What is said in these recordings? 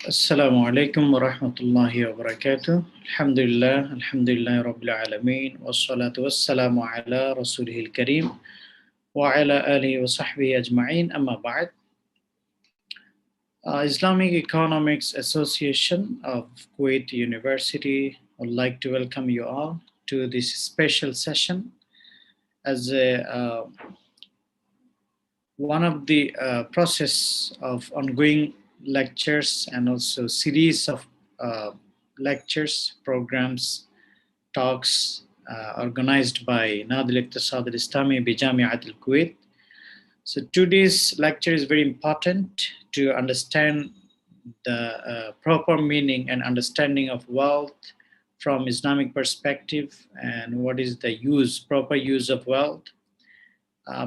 Assalamu alaikum wa rahmatullahi wa barakatuh. Alhamdulillah Rabbil Alameen. Wassalatu wassalamu ala Rasulihil Kareem wa ala alihi wa sahbihi ajma'in. Amma ba'd. Islamic Economics Association of Kuwait University would like to welcome you all to this special session as one of the process of ongoing lectures and also series of uh, lectures, programs, talks organized by Nadil Iqtisad al-Islami bi Jami'at al-Kuwait. So today's lecture is very important to understand the proper meaning and understanding of wealth from Islamic perspective and what is the proper use of wealth,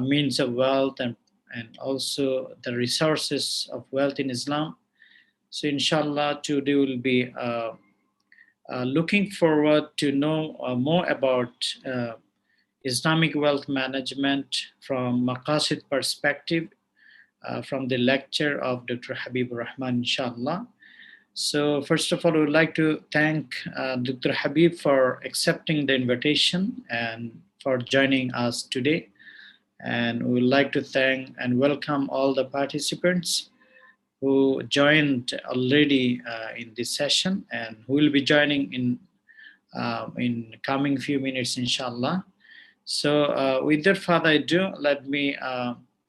means of wealth, and also the resources of wealth in Islam. So inshallah today we'll be looking forward to know more about Islamic wealth management from Maqasid perspective from the lecture of Dr. Habibur Rahman, inshallah. So, first of all, I would like to thank Dr. Habib for accepting the invitation and for joining us today. And we would like to thank and welcome all the participants who joined already in this session and who will be joining in coming few minutes, inshallah. So, without further ado, let me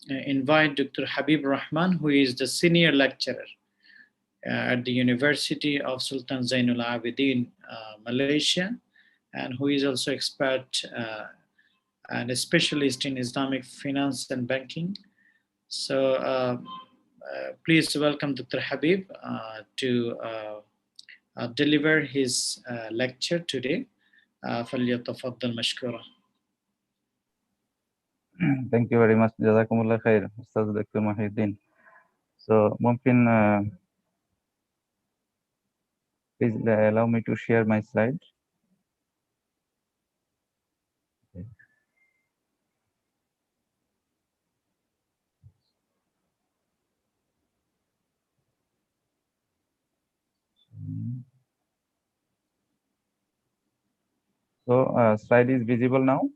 invite Dr. Habib Rahman, who is the senior lecturer at the University of Sultan Zainul Abidin, Malaysia, and who is also expert and a specialist in Islamic finance and banking. So, please welcome Dr. Habib to deliver his lecture today. فليتفضل مشكورا. Thank you very much. Jazakumullah khair, Ustaz Dr. Mahiuddin. So, mumkin, please allow me to share my slide. Okay. So, slide is visible now?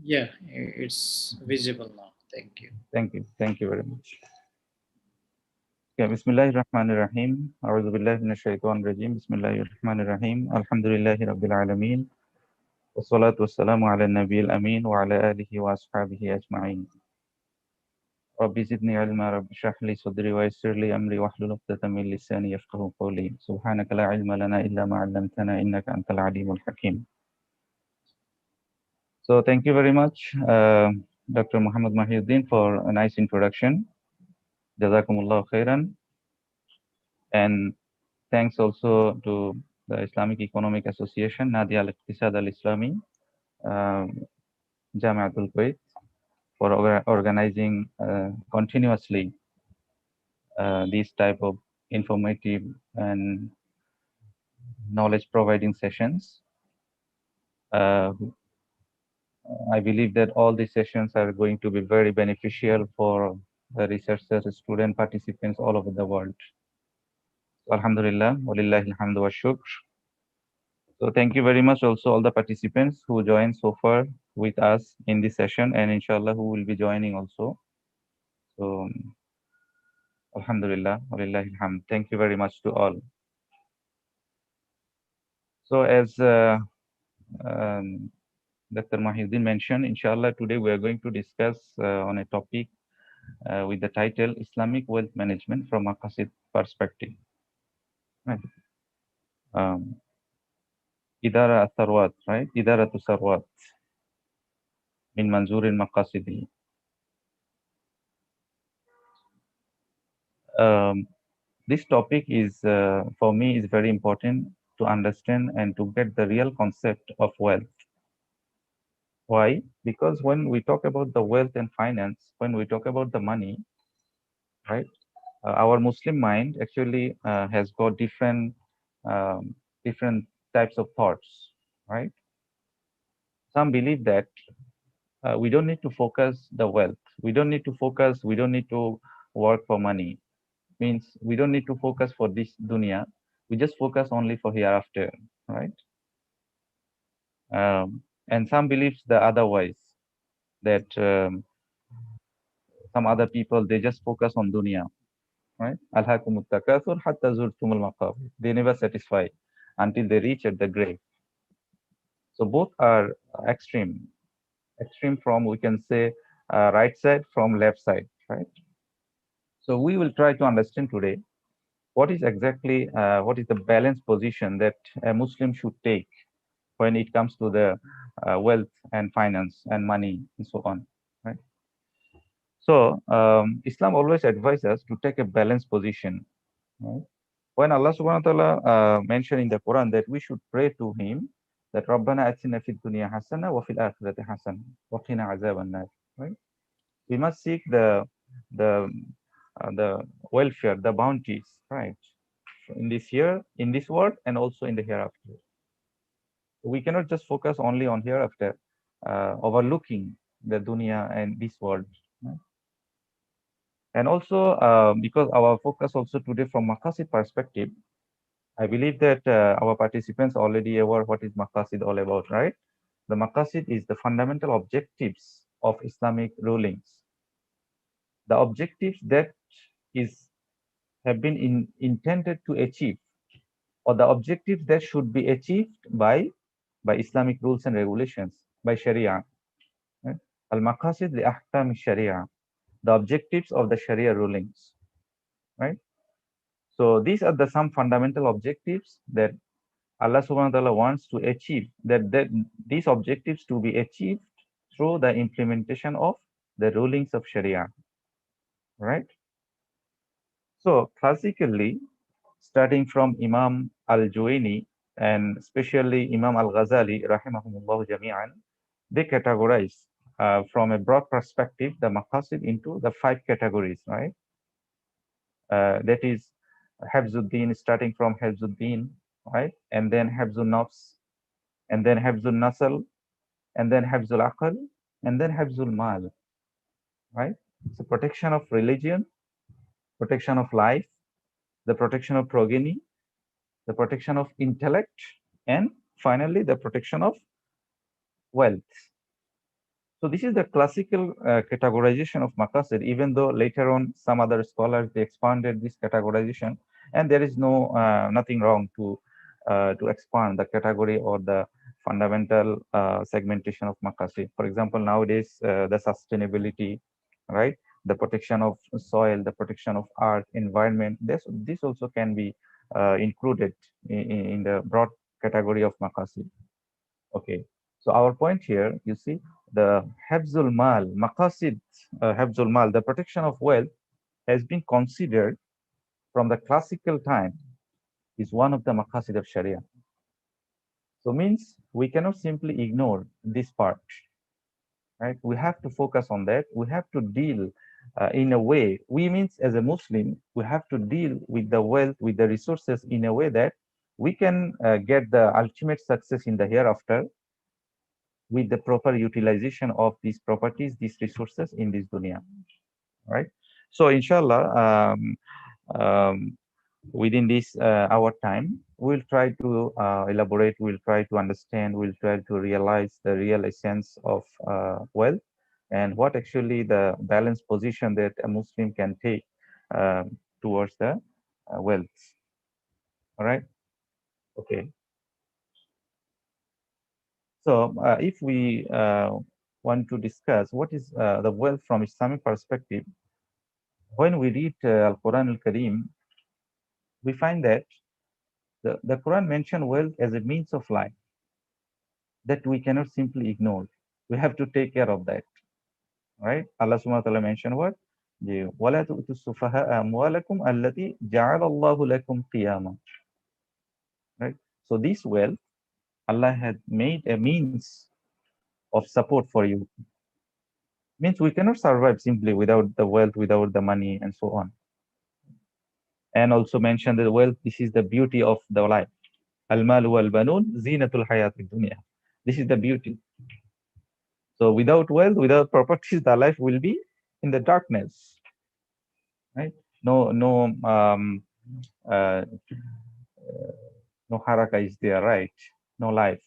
Yeah, it's visible now. Thank you. Thank you. Thank you very much. Okay, Bismillahirrahmanirrahim. A'udhu billahi minash shaitanir rajim. Bismillahirrahmanirrahim. Alhamdulillahi rabbil alameen. Wassalatu wassalamu ala nabiyil ameen wa ala alihi wa ashabihi ajma'in. Rabbi zidni ilma, Rabbi shrah li sadri wa yassir li amri wahlul 'uqdatam min lisani yafqahu qawli. Subhanaka la ilma lana illa ma 'allamtana innaka antal alimul hakim. So thank you very much, Dr. Muhammad Mahiuddin, for a nice introduction. Jazakumullah khairan. And thanks also to the Islamic Economic Association, Nadia al-Iqtisad al-Islami, Jami'atul Kuwait, for organizing continuously these type of informative and knowledge providing sessions. I believe that all these sessions are going to be very beneficial for the researchers, student participants all over the world. So, alhamdulillah, walillahi alhamdu wa shukr. So thank you very much also all the participants who joined so far with us in this session, and inshallah who will be joining also. So alhamdulillah, walillahi alhamd. Thank you very much to all. So as Dr. Mahiuddin mentioned, inshallah today we are going to discuss on a topic with the title Islamic Wealth Management from Maqasid Perspective. Right. Idara Atharwat, right? Idara Tusarwat min Manzurin Maqasidi. This topic is, for me, is very important to understand and to get the real concept of wealth. Why? Because when we talk about the wealth and finance, when we talk about the money, right, our Muslim mind actually has got different types of thoughts, right? Some believe that we don't need to focus the wealth. We don't need to focus, we don't need to work for money. Means we don't need to focus for this dunya. We just focus only for hereafter, right? And some believes the otherwise, that some other people, they just focus on dunya, right? Alhaakumut takathur hatta zurtumul maqabir. They never satisfy until they reach at the grave. So both are extreme. Extreme from, we can say, right side from left side, right? So we will try to understand today what is exactly what is the balanced position that a Muslim should take when it comes to the wealth and finance and money and so on, right? So Islam always advises us to take a balanced position, right? When Allah subhanahu wa ta'ala mentioned in the Quran that we should pray to him that Rabbana atina fid dunya hasana wa fil akhirati hasana wa qina azaban nar, right? We must seek the the welfare, the bounties, right? In this year, in this world, and also in the hereafter. We cannot just focus only on hereafter, overlooking the dunya and this world. Right? And also, because our focus also today from Maqasid perspective, I believe that our participants already aware what is Maqasid all about, right? The Maqasid is the fundamental objectives of Islamic rulings. The objectives that is have been intended to achieve, or the objectives that should be achieved by Islamic rules and regulations, by Sharia. Right? Al-Maqasid li ahkam Sharia, the objectives of the Sharia rulings, right? So these are the some fundamental objectives that Allah subhanahu wa ta'ala wants to achieve, that these objectives to be achieved through the implementation of the rulings of Sharia, right? So classically, starting from Imam al-Juwaini and especially Imam al-Ghazali, rahimahumullah jami'an, they categorize from a broad perspective the maqasid into the 5 categories, right? That is Habzuddin, starting from Habzuddin, right? And then Habzul Nafs, and then Habzul Nasl, and then Habzul Aql, and then Habzul Mal, right? So protection of religion, protection of life, the protection of progeny, the protection of intellect, and finally the protection of wealth. So this is the classical categorization of maqasid, even though later on some other scholars, they expanded this categorization, and there is no nothing wrong to expand the category or the fundamental segmentation of maqasid. For example, nowadays the sustainability, right? The protection of soil, the protection of earth, environment. This also can be included in the broad category of maqasid. Okay. So our point here, you see, the Habzul Mal, Maqasid Habzul Mal, the protection of wealth has been considered from the classical time is one of the Maqasid of Sharia. So means we cannot simply ignore this part, right? We have to focus on that. We have to deal in a way, we means as a Muslim, we have to deal with the wealth, with the resources in a way that we can get the ultimate success in the hereafter with the proper utilization of these properties, these resources in this dunya, right? So inshallah, within this our time, we'll try to elaborate, we'll try to understand, we'll try to realize the real essence of wealth and what actually the balanced position that a Muslim can take towards the wealth. All right. Okay. So if we want to discuss what is the wealth from Islamic perspective, when we read Al-Quran Al-Kareem, we find that the Quran mentioned wealth as a means of life that we cannot simply ignore. We have to take care of that, right? Allah subhanahu wa ta'ala mentioned what? وَلَا تُؤْتُوا السُّفَهَاءَ أَمْوَالَكُمْ الَّتِي جَعَلَ اللَّهُ لَكُمْ قِيَامًا. Right? So this wealth, Allah had made a means of support for you. Means we cannot survive simply without the wealth, without the money, and so on. And also mentioned that wealth, this is the beauty of the life. Al-malu wal-banun zinatul hayati dunya. This is the beauty. So without wealth, without properties, the life will be in the darkness, right? No uh, no haraka is there, right? No life.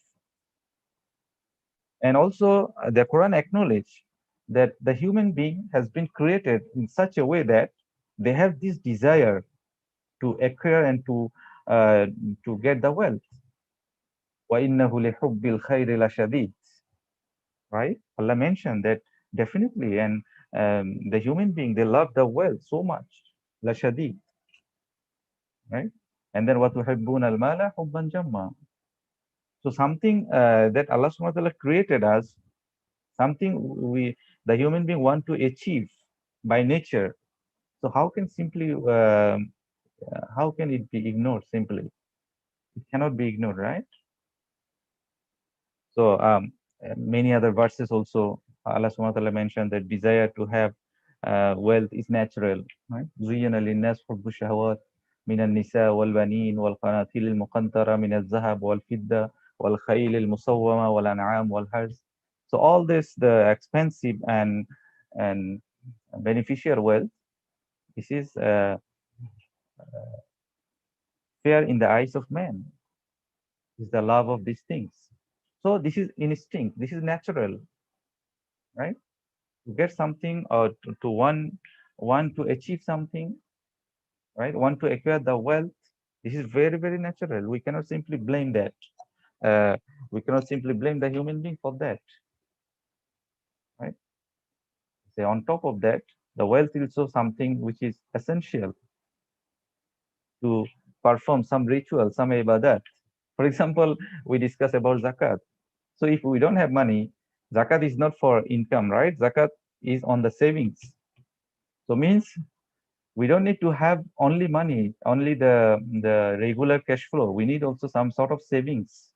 And also, the Quran acknowledge that the human being has been created in such a way that they have this desire to acquire and to get the wealth. وَإِنَّهُ لِحُبِّ الْخَيْرِ لَشَدِيدٌ. Right? Allah mentioned that definitely, and the human being, they love the wealth so much. لَشَدِيدٌ. Right? And then وَتُحِبُّونَ الْمَالَ حُبًّا جَمًّا. So something that Allah subhanahu wa ta'ala created us, something the human being want to achieve by nature. So how can it be ignored simply? It cannot be ignored, right? So many other verses also, Allah subhanahu wa ta'ala mentioned that desire to have wealth is natural. Right? زُيِّنَ لِلنَّاسِ حُبُّ الشَّهَوَاتِ مِنَ النِّسَاءِ وَالْبَنِينَ وَالْقَنَاطِيرِ الْمُقَنطَرَةِ مِنَ الذَّهَبِ وَالْفِضَّةِ وَالْخَيْلِ الْمُسَوَّمَةِ وَالْأَنْعَامِ وَالْحَرْثِ. So all this, the expensive and beneficial wealth, this is fair in the eyes of man. Is the love of these things. So this is instinct. This is natural, right? To get something or to want to achieve something, right? Want to acquire the wealth. This is very, very natural. We cannot simply blame that. Uh, we cannot simply blame the human being for that, right? So on top of that, the wealth is also something which is essential to perform some ritual, some ibadat. For example, we discuss about zakat. So if we don't have money, zakat is not for income, right? Zakat is on the savings. So means we don't need to have only money, only the regular cash flow. We need also some sort of savings,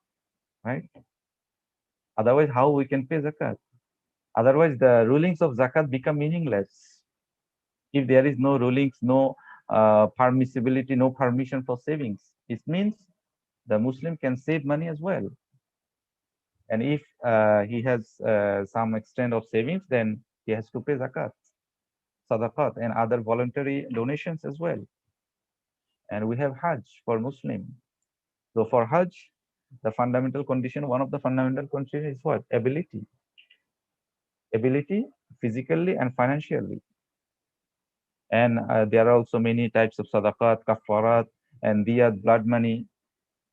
right? Otherwise, how we can pay zakat? Otherwise, the rulings of zakat become meaningless. If there is no rulings, no permissibility, no permission for savings, it means the Muslim can save money as well. And if he has some extent of savings, then he has to pay zakat, sadaqat, and other voluntary donations as well. And we have Hajj for Muslim. So for Hajj, the fundamental condition, one of the fundamental conditions is what? Ability. Ability physically and financially. And there are also many types of sadaqat, kafarat, and diyat, blood money.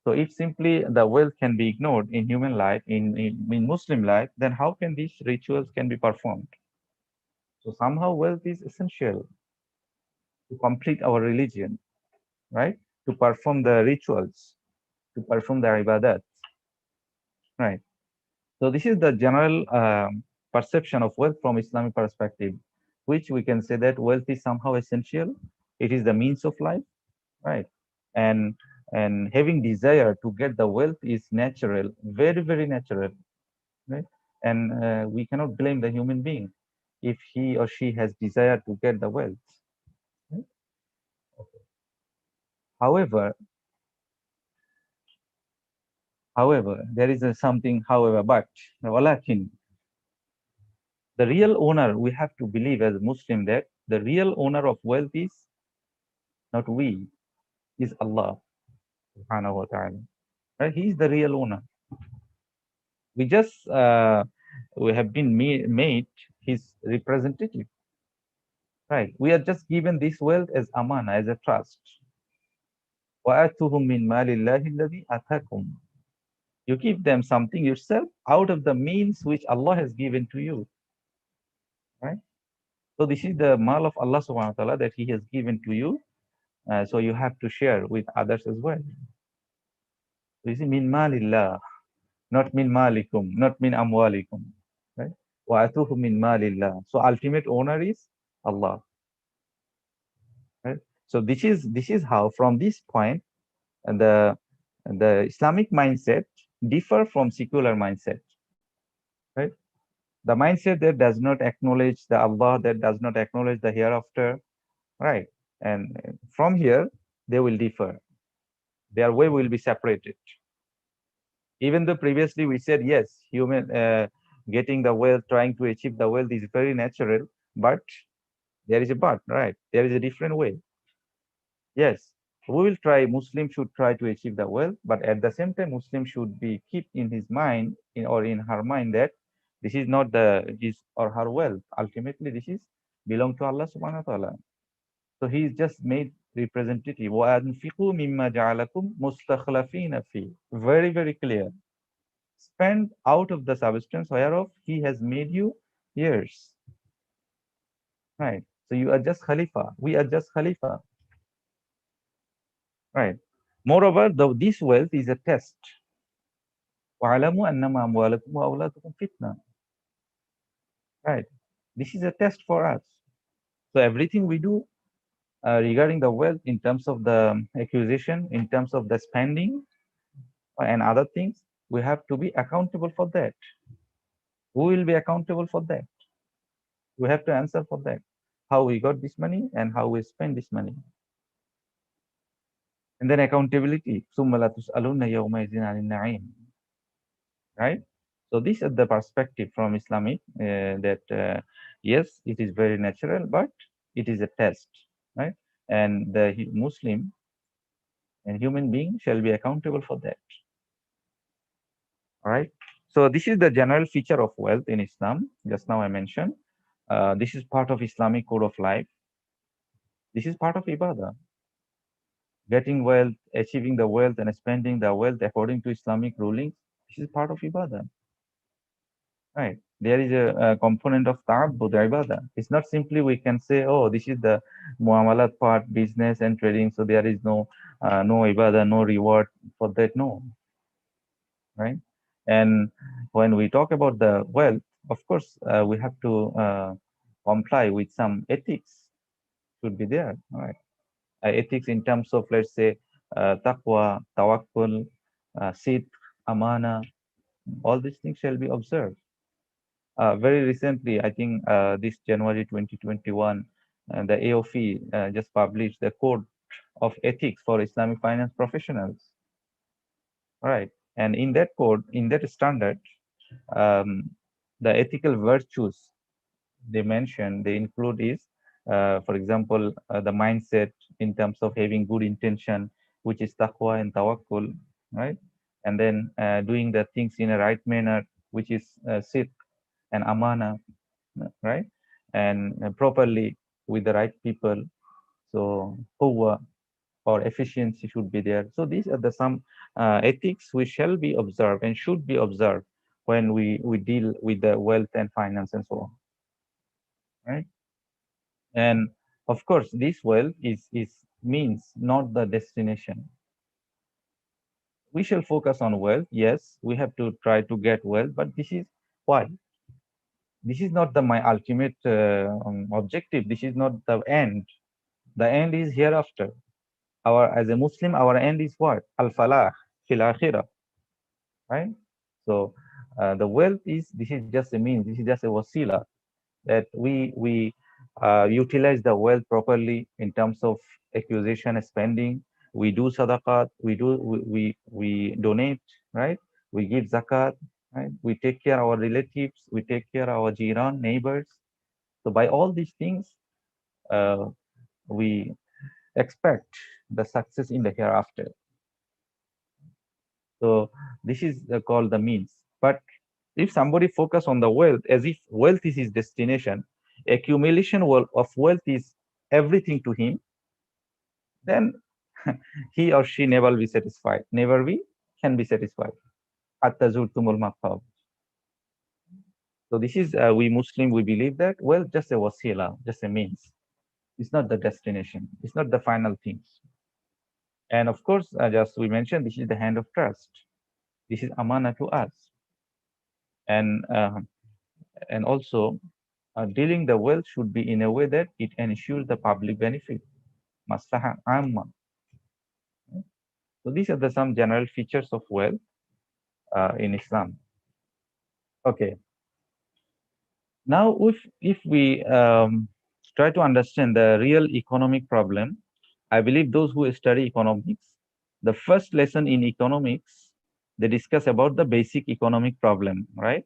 So if simply the wealth can be ignored in human life, in Muslim life, then how can these rituals can be performed? So somehow wealth is essential to complete our religion, right? To perform the rituals, to perform the ibadat, right? So this is the general perception of wealth from Islamic perspective, which we can say that wealth is somehow essential. It is the means of life, right? And and having desire to get the wealth is natural, very, very natural, right? And we cannot blame the human being if he or she has desire to get the wealth. Right? However, there is a something, however, but walakin, the real owner, we have to believe as a Muslim that the real owner of wealth is not we, is Allah subhanahu wa ta'ala. Right? He is the real owner. We just we have been made his representative. Right? We are just given this wealth as amana, as a trust. وَآتُهُم مِّن مَالِ اللَّهِ الَّذِي آتَاكُمْ. You give them something yourself out of the means which Allah has given to you. Right? So this is the mal of Allah subhanahu wa ta'ala that He has given to you. So you have to share with others as well. You see, min malillah, not min malikum, not min amwalikum. Right? Wa atuhu min malillah. So ultimate owner is Allah. Right? So this is how from this point the Islamic mindset differ from secular mindset. Right? The mindset that does not acknowledge the Allah, that does not acknowledge the hereafter. Right? And from here they will differ. Their way will be separated. Even though previously we said yes, human getting the wealth, trying to achieve the wealth is very natural, but there is a but, right? There is a different way. Yes, we will try, Muslim should try to achieve the wealth, but at the same time, Muslim should be keep in his mind or in her mind that this is not his or her wealth. Ultimately, this is belong to Allah subhanahu wa ta'ala. So he is just made representative. وَأَنْفِقُوا مِمَّا جَعَلَكُمْ مُسْتَخْلَفِينَ فِيهِ. Very, very clear. Spend out of the substance whereof he has made you heirs. Right. So you are just Khalifa. We are just Khalifa. Right. Moreover, this wealth is a test. وَعَلَمُوا أَنَّمَا أَمْوَالَكُمْ وَأَوْلَادُكُمْ فِتْنَةٌ. Right. This is a test for us. So everything we do regarding the wealth in terms of the acquisition, in terms of the spending and other things, we have to be accountable for that. Who will be accountable for that? We have to answer for that. How we got this money and how we spend this money. And then accountability. ثُمَّ لَتُسْأَلُنَّ يَوْمَئِذٍ عَنِ النَّعِيمِ. Right? So this is the perspective from Islamic that yes, it is very natural, but it is a test, right? And the Muslim and human being shall be accountable for that. All right. So this is the general feature of wealth in Islam. Just now I mentioned. This is part of Islamic code of life. This is part of ibadah. Getting wealth, achieving the wealth, and spending the wealth according to Islamic rulings. This is part of ibadah. Right. There is a component of ta'abbud, ibadah. It's not simply we can say, oh, this is the muamalat part, business and trading, so there is no ibadah, no reward for that. No. Right. And when we talk about the wealth, of course, we have to comply with some ethics should be there. Right. Ethics in terms of, let's say, taqwa, tawakkul, sidq, amana, all these things shall be observed. Very recently, I think this January 2021, the AOF just published the Code of Ethics for Islamic Finance Professionals. Right. And in that code, in that standard, um, the ethical virtues they mention, they include is, for example, the mindset in terms of having good intention, which is taqwa and tawakkul, right? And then doing the things in a right manner, which is sidq and amana, right? And properly with the right people. So quwwa or efficiency should be there. So these are the some ethics we shall be observed and should be observed when we deal with the wealth and finance and so on, right? And of course, this wealth is means, not the destination. We shall focus on wealth. Yes, we have to try to get wealth, but this is why. This is not my ultimate objective. This is not the end. The end is hereafter. As a Muslim, our end is what? Al-falah fil akhirah, right? So the wealth this is just a means. This is just a wasila that we utilize the wealth properly in terms of acquisition, spending. We do sadaqat. We donate, right? We give zakat, right? We take care of our relatives. We take care of our jiran, neighbors. So by all these things, uh, we expect the success in the hereafter. So this is called the means. But if somebody focus on the wealth as if wealth is his destination, accumulation of wealth is everything to him, then he or she never be satisfied. Never be can be satisfied. Hatta zurtumul maqab. So this is we Muslim we believe that wealth just a wasila, just a means. It's not the destination. It's not the final things. And of course, just we mentioned, this is the hand of trust. This is amana to us. And also dealing the wealth should be in a way that it ensures the public benefit, maslaha amma. So these are the some general features of wealth in Islam. Okay. Now, if we try to understand the real economic problem, I believe those who study economics, the first lesson in economics, they discuss about the basic economic problem, right?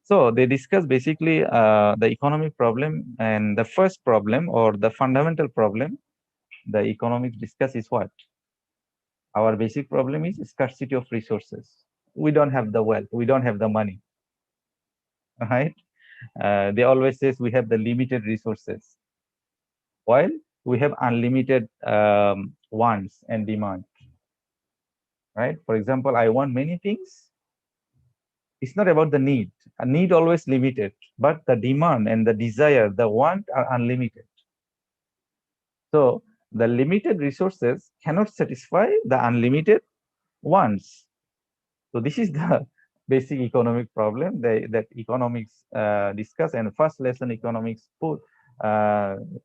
So they discuss basically the economic problem, and the first problem or the fundamental problem the economics discuss is what? Our basic problem is scarcity of resources. We don't have the wealth. We don't have the money, right? They always says we have the limited resources, while we have unlimited wants and demand, right? For example, I want many things. It's not about the need. A need always limited, but the demand and the desire, the want are unlimited. So the limited resources cannot satisfy the unlimited wants. So this is the basic economic problem that economics discuss, and first lesson economics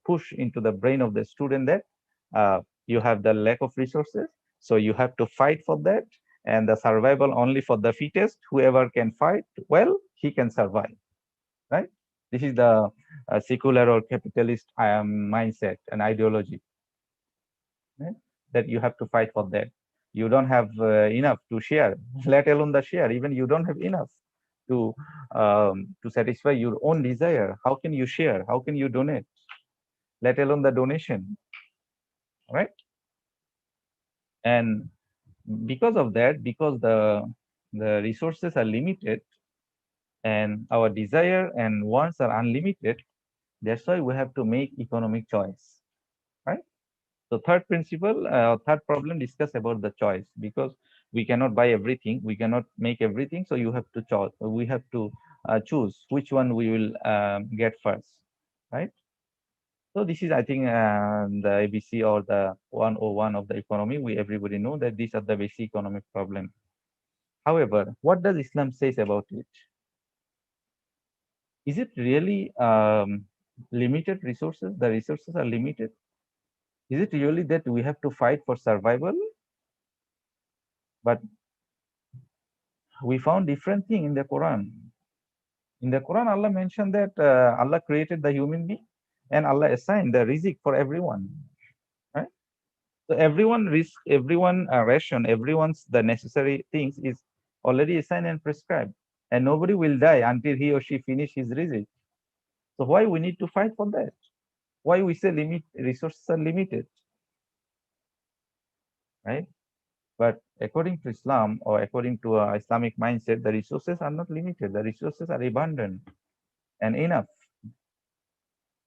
push into the brain of the student that you have the lack of resources, so you have to fight for that, and the survival only for the fittest. Whoever can fight well, he can survive, right? This is the secular or capitalist mindset and ideology, right? That you have to fight for that. You don't have enough to share, let alone the share. Even you don't have enough to satisfy your own desire. How can you share? How can you donate? Let alone the donation, right? And because of that, because the resources are limited and our desire and wants are unlimited, that's why we have to make economic choice, right? So third principle, third problem discuss about the choice, because we cannot buy everything, we cannot make everything. So you have to choose. We have to choose which one we will get first, right? So this is, I think, the ABC or the 101 of the economy. We everybody know that these are the basic economic problem. However, what does Islam says about it? Is it really limited resources? The resources are limited. Is it really that we have to fight for survival? But we found different thing in the Quran. In the Quran, Allah mentioned that Allah created the human being and Allah assigned the rizq for everyone. Right? So everyone risk, everyone ration, everyone's the necessary things is already assigned and prescribed, and nobody will die until he or she finish his rizq. So why we need to fight for that? Why we say limit resources are limited, right? But according to Islam, or according to Islamic mindset, the resources are not limited. The resources are abundant and enough.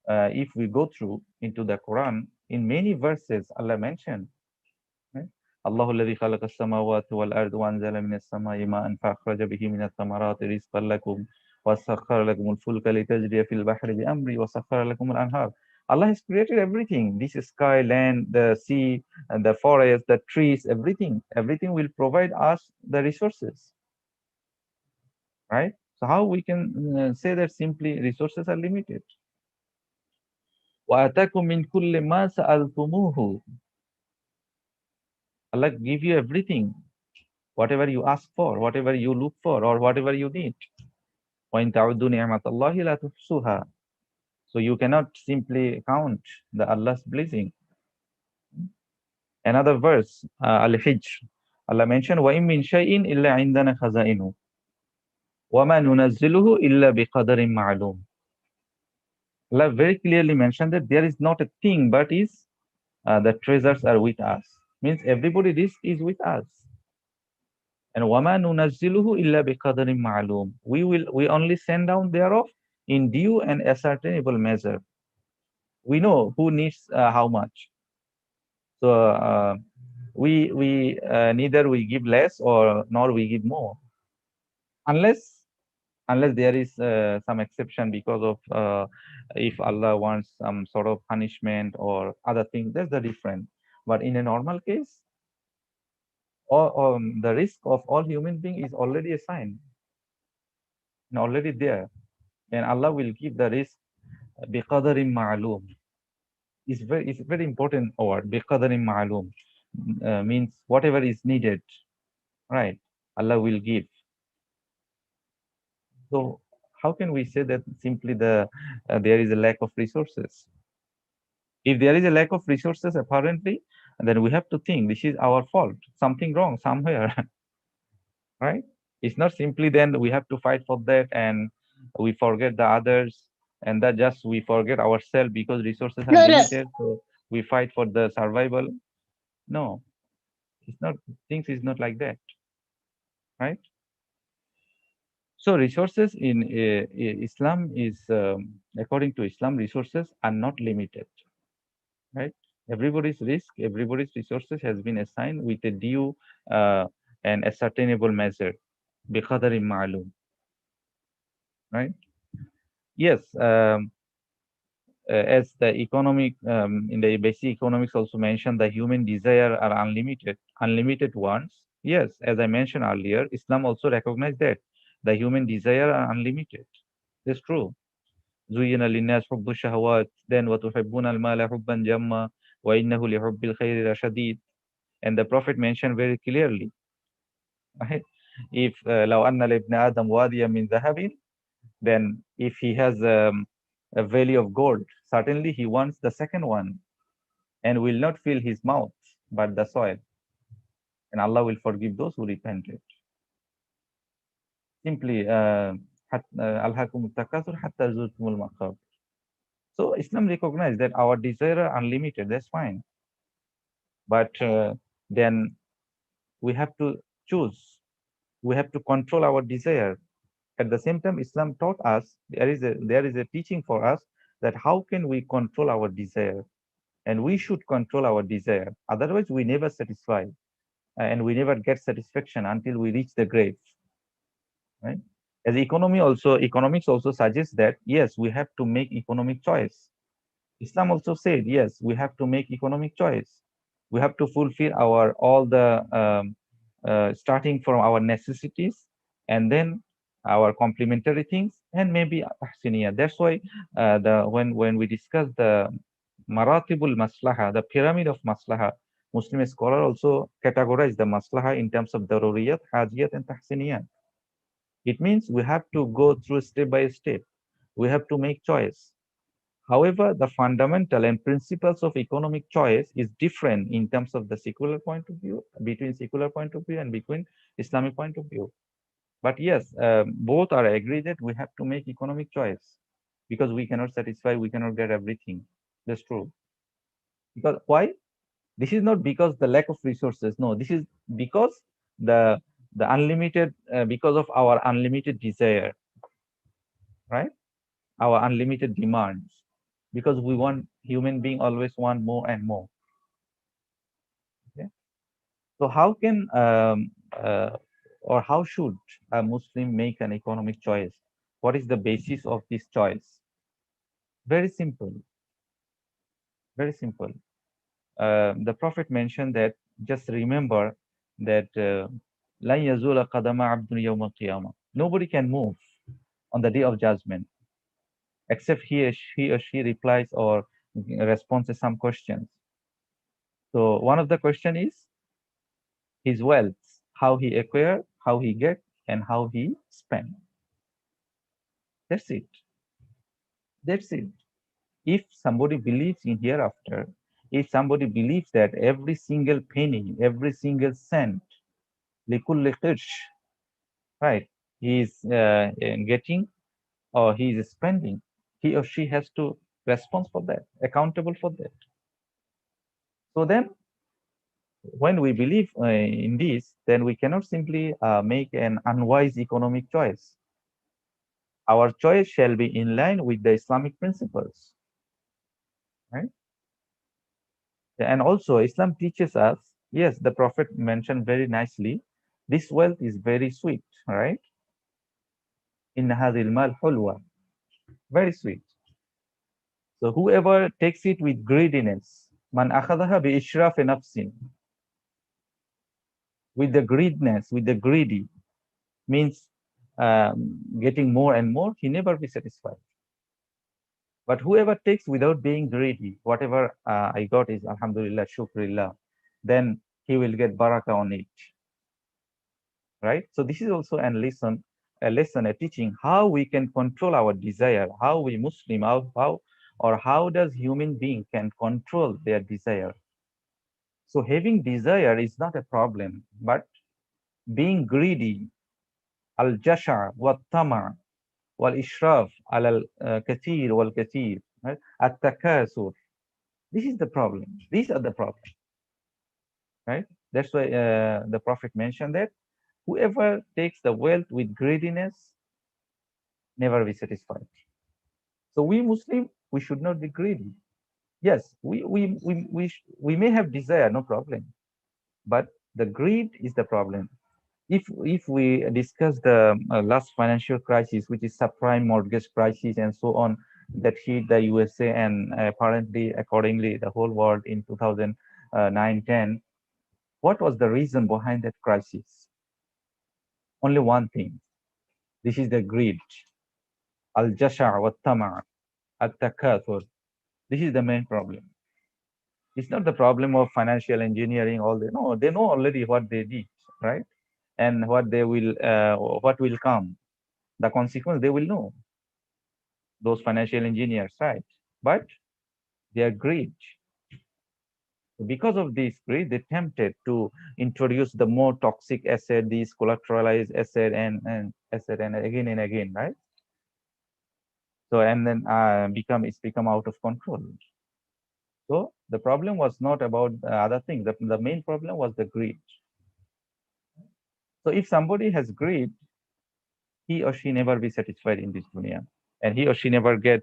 If we go through into the Quran, in many verses, Allah mentioned, right? الله الذي خلق السماوات والأرض وأنزل من السماء ماء فأخرج به من الثمرات رزقا لكم وسخر لكم الفلك لتجري في البحر بأمري وسخر لكم الأنهار. Allah has created everything. This sky, land, the sea, and the forest, the trees, everything. Everything will provide us the resources, right? So how we can say that simply resources are limited? وَآتَاكُم مِّن كُلِّ مَا سَأَلْتُمُوهُ. Allah give you everything, whatever you ask for, whatever you look for, or whatever you need. وَإِن تَعُدُّوا نِعْمَةَ اللَّهِ لَا تُحْصُوهَا. So you cannot simply count the Allah's blessing. Another verse, Al-Hijr, Allah mentioned, وَإِن مِّن شَيْءٍ إِلَّا عِندَنَا خَزَائِنُهُ وَمَا نُنَزِّلُهُ إِلَّا بِقَدَرٍ مَعْلُومٍ. Allah very clearly mentioned that there is not a thing but is the treasures are with us. Means everybody risk is with us. And وَمَا نُنَزِّلُهُ إِلَّا بِقَدَرٍ مَعْلُومٍ. We only send down thereof in due and ascertainable measure. We know who needs how much. So we neither we give less or nor we give more, unless there is some exception because of if Allah wants some sort of punishment or other things. That's the difference. But in a normal case, the risk of all human being is already assigned and already there, and Allah will give the risk biqadarin ma'lum. It's very important word. Biqadarin ma'lum means whatever is needed, right? Allah will give. So how can we say that simply there is a lack of resources? If there is a lack of resources apparently, then we have to think this is our fault, something wrong somewhere. Right? It's not simply then we have to fight for that and we forget the others, and that just we forget ourselves because resources are No, no. limited. So we fight for the survival. No, it's not. Things is not like that, right? So resources in Islam is, according to Islam, resources are not limited, right? Everybody's risk, everybody's resources has been assigned with a due uh, and ascertainable measure, بقدر معلوم, right? Yes, as the economic in the basic economics also mentioned, the human desire are unlimited ones. Yes, as I mentioned earlier, Islam also recognized that the human desire are unlimited. That's true. زين للناس حب الشهوات, then وتحبون المال حبا جما وإنه لحب الخير لشديد. And the Prophet mentioned very clearly, right? If لو أن لابن آدم واديا من ذهب, then if he has a valley of gold, certainly he wants the second one and will not fill his mouth but the soil. And Allah will forgive those who repented. Simply, ألهاكم التكاثر حتى زرتم المقابر. So Islam recognized that our desire are unlimited, that's fine. But then we have to choose. We have to control our desire. At the same time, Islam taught us, there is a teaching for us that how can we control our desire? And we should control our desire. Otherwise, we never satisfy and we never get satisfaction until we reach the grave. Right? As economics also suggests that yes, we have to make economic choice. Islam also said yes, we have to make economic choice. We have to fulfill our all the starting from our necessities and then our complementary things and maybe ahsiniya. That's why the when we discuss the maratibul maslaha, the pyramid of maslaha, Muslim scholar also categorize the maslaha in terms of daruriyat, hajiyat, and tahsiniyat. It means we have to go through step by step. We have to make choice. However, the fundamental and principles of economic choice is different in terms of the secular point of view, between secular point of view and between Islamic point of view. But yes, both are agreed that we have to make economic choice because we cannot satisfy, we cannot get everything. That's true. Because why? This is not because the lack of resources. No, this is because the unlimited, because of our unlimited desire, right? Our unlimited demands, because we want human being always want more and more. Okay? So how can or how should a Muslim make an economic choice? What is the basis of this choice? Very simple. Very simple. The Prophet mentioned that just remember that لن يزول قدم عبد يوم القيامة. Nobody can move on the day of judgment except he or she replies or responds to some questions. So one of the question is his wealth, how he acquire, how he get, and how he spend. That's it. That's it. If somebody believes in hereafter, if somebody believes that every single penny, every single cent, likulli qirsh, right, he is getting or he is spending, he or she has to respond for that, accountable for that. So then when we believe in this, then we cannot simply make an unwise economic choice. Our choice shall be in line with the Islamic principles, right? And also, Islam teaches us, yes, the Prophet mentioned very nicely, this wealth is very sweet, right? In hadhil mal hulwa, very sweet. So whoever takes it with greediness, man akhadaha bi ishraf nafsin, with the greediness, with the greedy, means getting more and more, he never be satisfied. But whoever takes without being greedy, whatever I got is alhamdulillah, shukrillah, then he will get barakah on it. Right? So this is also a teaching how we can control our desire, how we Muslim, how does human being can control their desire. So having desire is not a problem, but being greedy, al-jasha wa tama wal ishraf al kathir wal kathir, right? At takasur, This is the problem. These are the problems, right? That's why the Prophet mentioned that whoever takes the wealth with greediness never be satisfied. So we Muslim, we should not be greedy. Yes, we may have desire, no problem, but the greed is the problem. If we discuss the last financial crisis, which is subprime mortgage crisis and so on, that hit the USA and apparently, accordingly, the whole world in 2009-10, what was the reason behind that crisis? Only one thing. This is the greed. Al-jasha' wa tama' al-takathur. This is the main problem. It's not the problem of financial engineering. All they know, they know already what they did, right? And what will come. The consequence they will know. Those financial engineers, right? But they are greed. Because of this greed, they tempted to introduce the more toxic asset, these collateralized asset and asset and again, right? So and then it's become out of control. So the problem was not about other things. The main problem was the greed. So if somebody has greed, he or she never be satisfied in this dunya, and he or she never get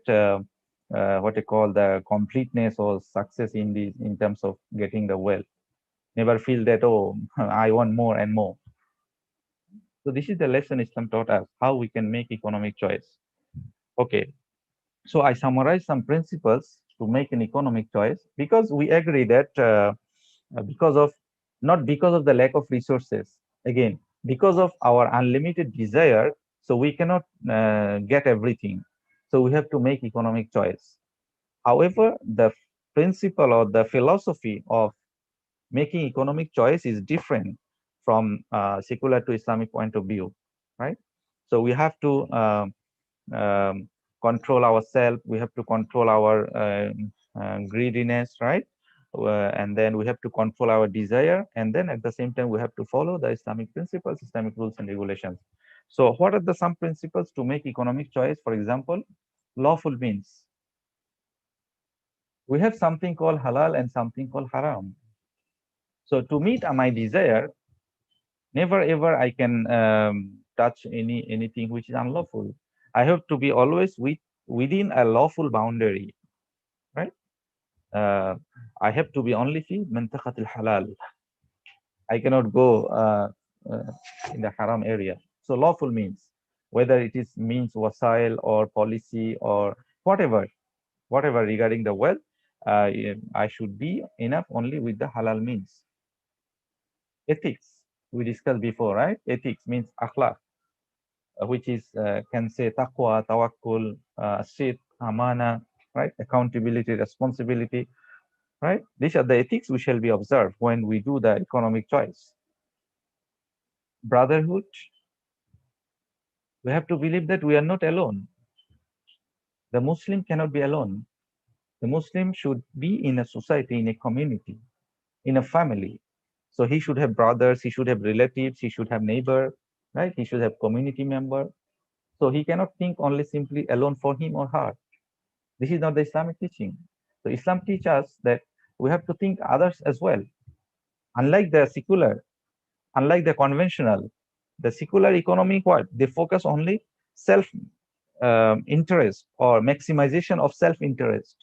what they call the completeness or success in terms of getting the wealth. Never feel that, oh, I want more and more. So this is the lesson Islam taught us, how we can make economic choice. Okay, so I summarize some principles to make an economic choice, because we agree that because of not because of the lack of resources, again, because of our unlimited desire, so we cannot get everything, so we have to make economic choice. However, the principle or the philosophy of making economic choice is different from secular to Islamic point of view, right? So we have to um, control ourselves, we have to control our greediness, right? And then we have to control our desire, and then at the same time we have to follow the Islamic principles, Islamic rules and regulations. So what are the some principles to make economic choice? For example, lawful means. We have something called halal and something called haram. So to meet my desire, never ever I can touch anything which is unlawful. I have to be always within a lawful boundary, right? uh, I have to be only fi منطقة halal. I cannot go uh, in the haram area. So lawful means, whether it is means wasail or policy or whatever, whatever regarding the wealth, I should be enough only with the halal means. Ethics, we discussed before, right? Ethics means akhlaq, which is can say taqwa, tawakkul, sidq, amana, right? Accountability, responsibility, right? These are the ethics we shall be observed when we do the economic choice. Brotherhood, we have to believe that we are not alone. The Muslim cannot be alone. The Muslim should be in a society, in a community, in a family. So he should have brothers, he should have relatives, he should have neighbor, right? He should have community member. So he cannot think only simply alone for him or her. This is not the Islamic teaching. So Islam teaches us that we have to think others as well. Unlike the secular, unlike the conventional, the secular economy, what they focus only self interest or maximization of self interest.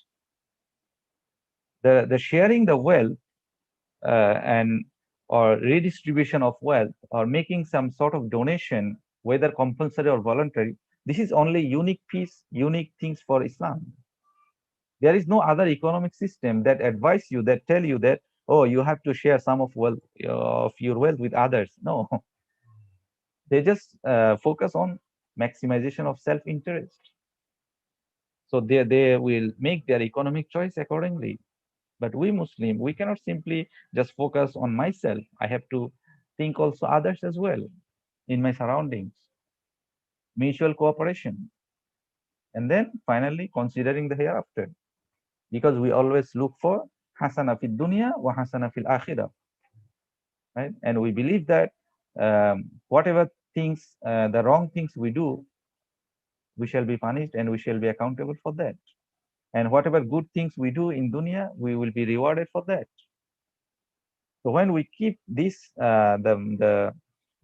The sharing the wealth and or redistribution of wealth or making some sort of donation, whether compulsory or voluntary, this is only unique piece, unique things for Islam. There is no other economic system that advise you, that tell you that, oh, you have to share some of your wealth with others. No, they just focus on maximization of self-interest. So they will make their economic choice accordingly. But we Muslim, we cannot simply just focus on myself. I have to think also others as well in my surroundings. Mutual cooperation. And then finally considering the hereafter. Because we always look for hasana fid dunya wa hasana fil akhirah. Right? And we believe that whatever things, the wrong things we do, we shall be punished and we shall be accountable for that. And whatever good things we do in dunya, we will be rewarded for that. So when we keep this, the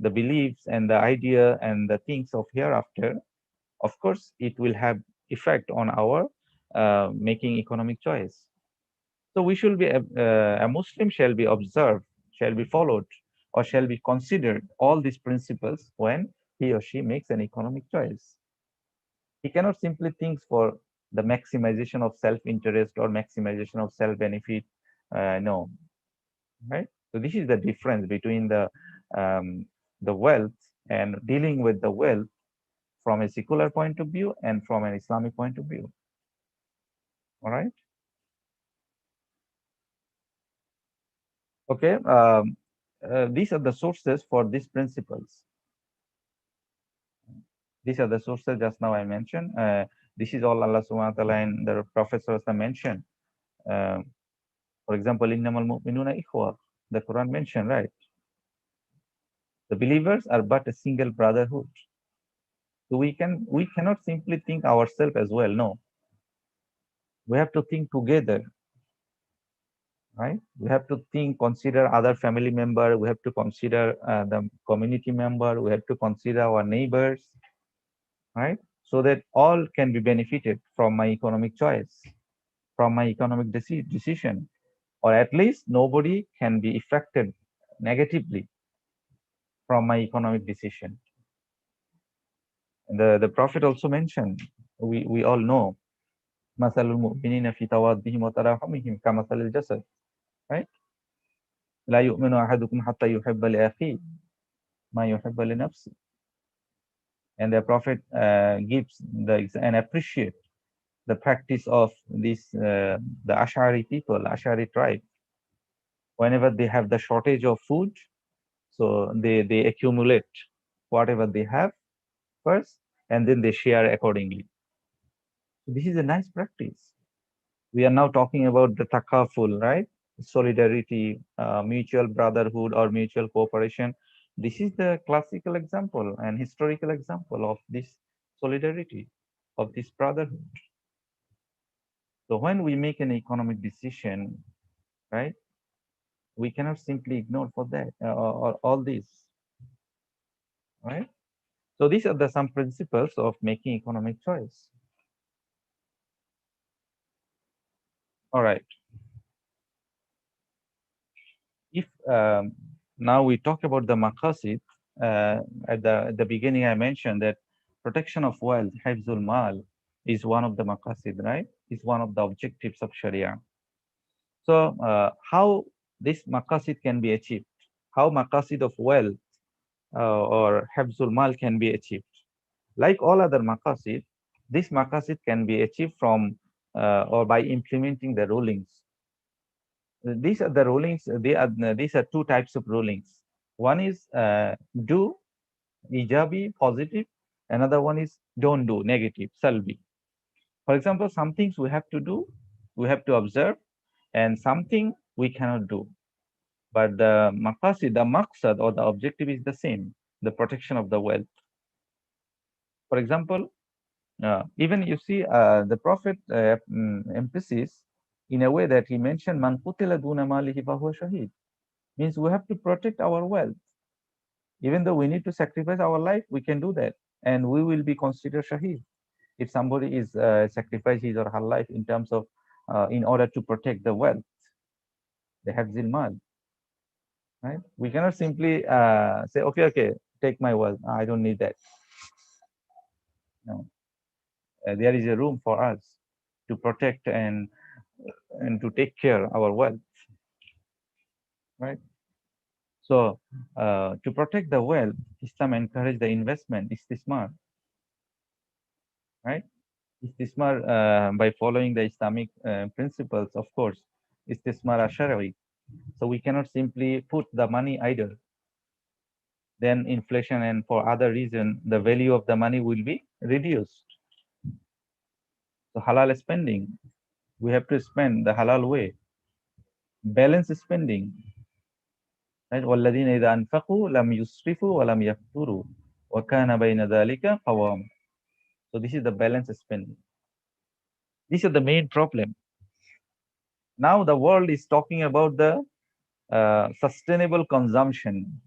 beliefs and the idea and the things of hereafter, of course, it will have effect on our making economic choice. So we should be a Muslim shall be observed, shall be followed, or shall be considered all these principles when he or she makes an economic choice. He cannot simply think for the maximization of self-interest or maximization of self-benefit. No, right? So this is the difference between the wealth and dealing with the wealth from a secular point of view and from an Islamic point of view. All right. Okay. These are the sources for these principles. These are the sources just now I mentioned. This is all Allah subhanahu wa ta'ala and the Prophet mentioned. Uh, for example, innamal mu'minuna ikhwa. The Quran mentioned, right? The believers are but a single brotherhood. So we cannot simply think ourselves as well. No, we have to think together, right? We have to think, consider other family member. We have to consider the community member. We have to consider our neighbors, right? So that all can be benefited from my economic choice, from my economic decision, or at least nobody can be affected negatively from my economic decision. And the Prophet also mentioned, we all know, مثل المؤمنين في توادهم وتراحمهم كمثل الجسد, right? لا يؤمن أحدكم حتى يحب لأخيه ما يحب لنفسه. And the Prophet gives and appreciate the practice of this the Ash'ari people, Ash'ari tribe. Whenever they have the shortage of food, so they accumulate whatever they have first, and then they share accordingly. So this is a nice practice. We are now talking about the takaful, right? Solidarity, mutual brotherhood, or mutual cooperation. This is the classical example and historical example of this solidarity, of this brotherhood. So when we make an economic decision, right, we cannot simply ignore for that or all this, right? So these are the some principles of making economic choice. All right. If now we talk about the maqasid, at the beginning I mentioned that protection of wealth, hifzul mal, is one of the maqasid, right? Is one of the objectives of Sharia. So how this maqasid can be achieved? How maqasid of wealth or hifzul mal can be achieved? Like all other maqasid, this maqasid can be achieved from or by implementing the rulings. These are the rulings. These are two types of rulings. One is do, ijabi, positive. Another one is don't do, negative, salbi. For example, some things we have to do, we have to observe, and something we cannot do. But the maqasid, the maqsad or the objective is the same, the protection of the wealth. For example, even you see the Prophet emphasis in a way that he mentioned man qutila duna malihi fahuwa shahid, means we have to protect our wealth. Even though we need to sacrifice our life, we can do that, and we will be considered shaheed if somebody is sacrifice his or her life in terms of in order to protect the wealth, the hafzil mal, right? We cannot simply say, okay, take my wealth. I don't need that. No, there is a room for us to protect and to take care our wealth, right? So to protect the wealth, Islam encourage the investment, istismar, right? Istismar by following the Islamic principles, of course, istismar ashari. So we cannot simply put the money idle. Then inflation and for other reason, the value of the money will be reduced. So halal spending, we have to spend the halal way. Balance spending, right? وَالَّذِينَ إِذَا أَنفَقُوا لَمْ يُسْرِفُوا وَلَمْ يَقْتُرُوا وَكَانَ بَيْنَ ذَلِكَ قَوَامًا. So this is the balance spending. These are the main problem. Now the world is talking about the sustainable consumption.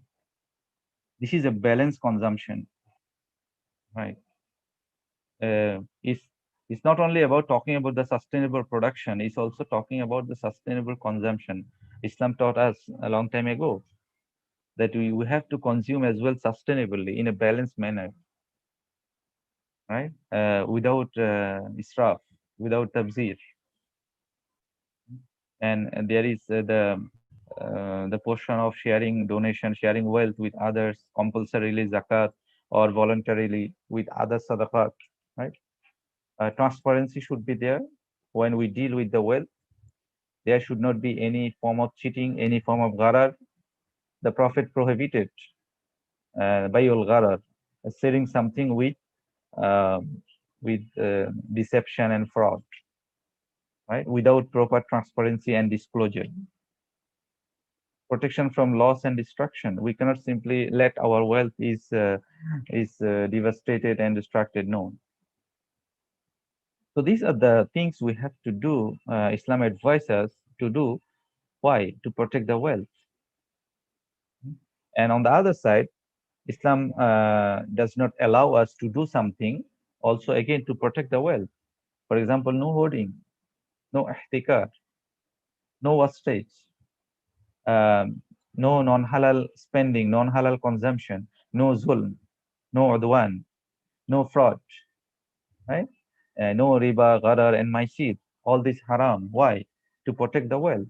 This is a balanced consumption, right? It's not only about talking about the sustainable production, it's also talking about the sustainable consumption. Islam taught us a long time ago that we have to consume as well sustainably in a balanced manner, right? Without israf, without tabzir. And there is the portion of sharing donation, sharing wealth with others, compulsorily zakat or voluntarily with other sadaqat, right? Transparency should be there when we deal with the wealth. There should not be any form of cheating, any form of gharar. The Prophet prohibited bayul gharar, selling something uh, with deception and fraud, right? Without proper transparency and disclosure. Protection from loss and destruction. We cannot simply let our wealth is devastated and distracted. No. So these are the things we have to do. Islam advises us to do. Why? To protect the wealth. And on the other side, Islam does not allow us to do something also again to protect the wealth. For example, no hoarding, no ihtikar, no wastage, no non-halal spending, non-halal consumption, no zulm, no udwan, no fraud, right? No riba, gharar, and maisir. All this haram. Why? To protect the wealth,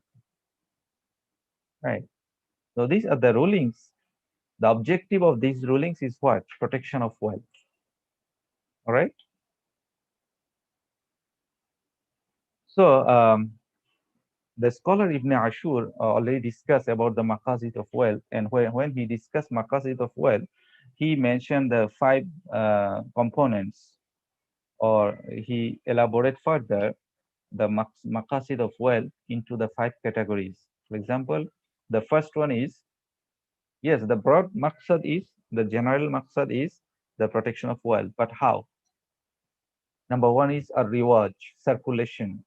right? So these are the rulings. The objective of these rulings is what? Protection of wealth. All right. So the scholar Ibn Ashur already discussed about the maqasid of wealth, and when he discussed maqasid of wealth, he mentioned the five components, or he elaborated further the maqasid of wealth into the five categories. For example, the first one is, yes, the broad maqsad is, the general maqsad is the protection of wealth, but how? Number one is a reward, circulation.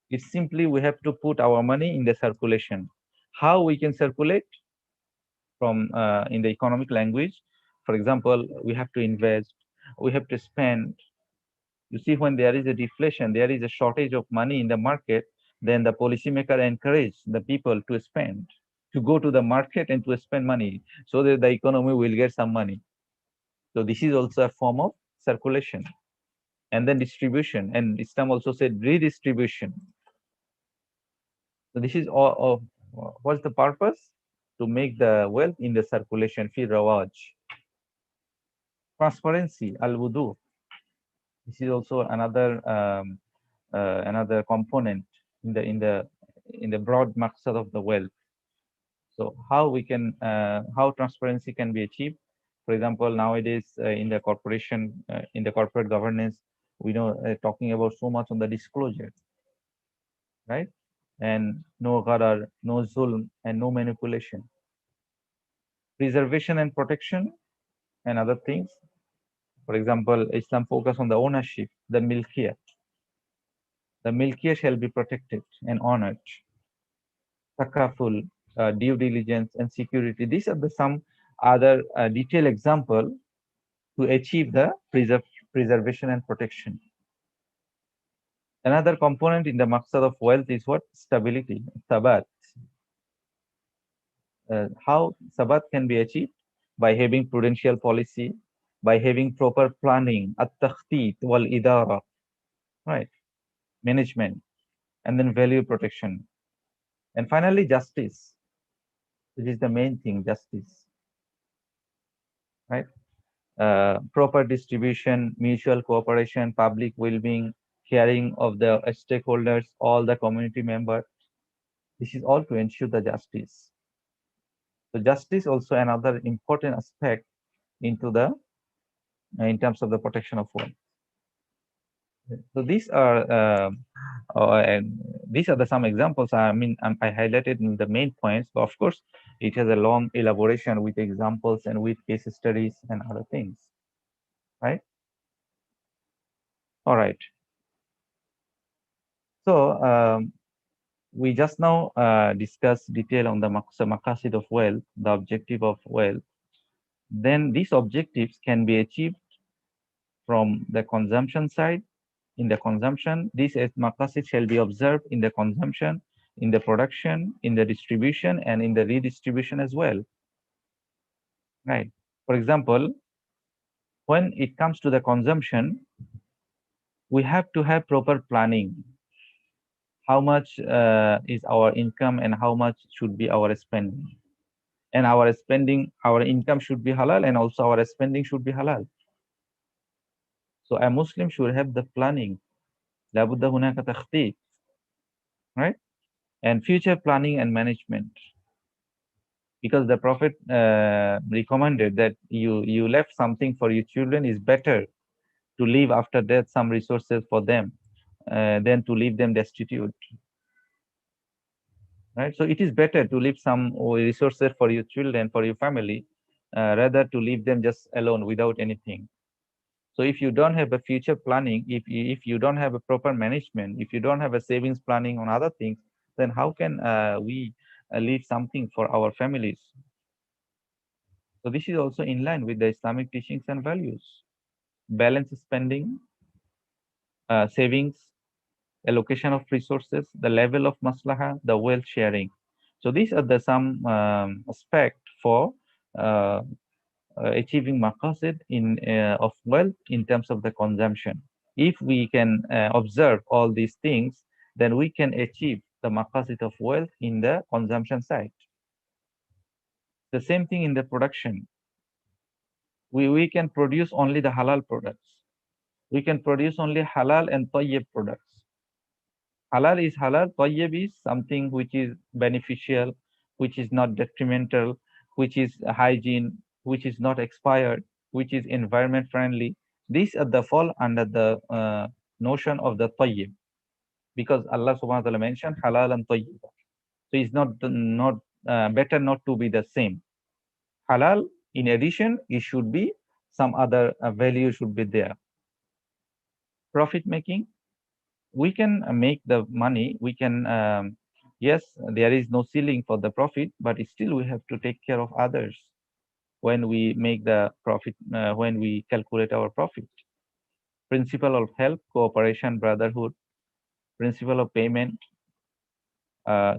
It's simply we have to put our money in the circulation. How we can circulate? From in the economic language, for example, we have to invest, we have to spend. You see, when there is a deflation, there is a shortage of money in the market, then the policymaker encourage the people to spend, to go to the market and to spend money so that the economy will get some money. So this is also a form of circulation. And then distribution, and Islam also said redistribution. So this is all. What's the purpose? To make the wealth in the circulation, fi rawaj. Transparency, al-wudu. This is also another component in the broad maqsad of the wealth. So how transparency can be achieved? For example, nowadays in the corporation, in the corporate governance, we know talking about so much on the disclosure, right? And no gharar, no zulm, and no manipulation. Preservation and protection and other things. For example, Islam focus on the ownership, the milkiyah. The milkiyah shall be protected and honored. Takaful, due diligence, and security. These are the some other detailed example to achieve the preservation and protection. Another component in the maqsad of wealth is what? Stability, sabat. How sabat can be achieved? By having prudential policy, by having proper planning, at-takhtit wal-idara, right? Management, and then value protection. And finally, justice, which is the main thing, justice, right? Proper distribution, mutual cooperation, public well-being, hearing of the stakeholders, all the community members. This is all to ensure the justice. So justice also another important aspect into the in terms of the protection of wealth. So these are the some examples. I mean, I highlighted in the main points, but of course, it has a long elaboration with examples and with case studies and other things, right? All right. So we just now discussed detail on the maqasid of wealth, the objective of wealth. Then these objectives can be achieved from the consumption side. In the consumption, these maqasid shall be observed in the consumption, in the production, in the distribution, and in the redistribution as well. Right. For example, when it comes to the consumption, we have to have proper planning. How much is our income and how much should be our spending? And our spending, our income should be halal, and also our spending should be halal. So a Muslim should have the planning. لابد هناك تخطيط, right? And future planning and management. Because the Prophet recommended that you left something for your children, is better to leave after death some resources for them than to leave them destitute. Right? So it is better to leave some resources for your children, for your family, rather to leave them just alone without anything. So if you don't have a future planning, if you don't have a proper management, if you don't have a savings planning on other things, then how can we leave something for our families? So this is also in line with the Islamic teachings and values. Balanced spending, savings, allocation of resources, the level of maslaha, the wealth sharing. So these are the some aspect for achieving maqasid of wealth in terms of the consumption. If we can observe all these things, then we can achieve the maqasid of wealth in the consumption side. The same thing in the production. We can produce only the halal products. We can produce only halal and tayyib products. Halal is halal, tayyib is something which is beneficial, which is not detrimental, which is hygiene, which is not expired, which is environment friendly. These are the fall under the notion of the tayyib, because Allah subhanahu wa ta'ala mentioned halal and tayyib. So it's not better not to be the same. Halal, in addition, it should be some other value should be there. Profit making, we can make the money, we can yes, there is no ceiling for the profit, but still we have to take care of others when we make the profit, when we calculate our profit. Principle of help, cooperation, brotherhood, principle of payment,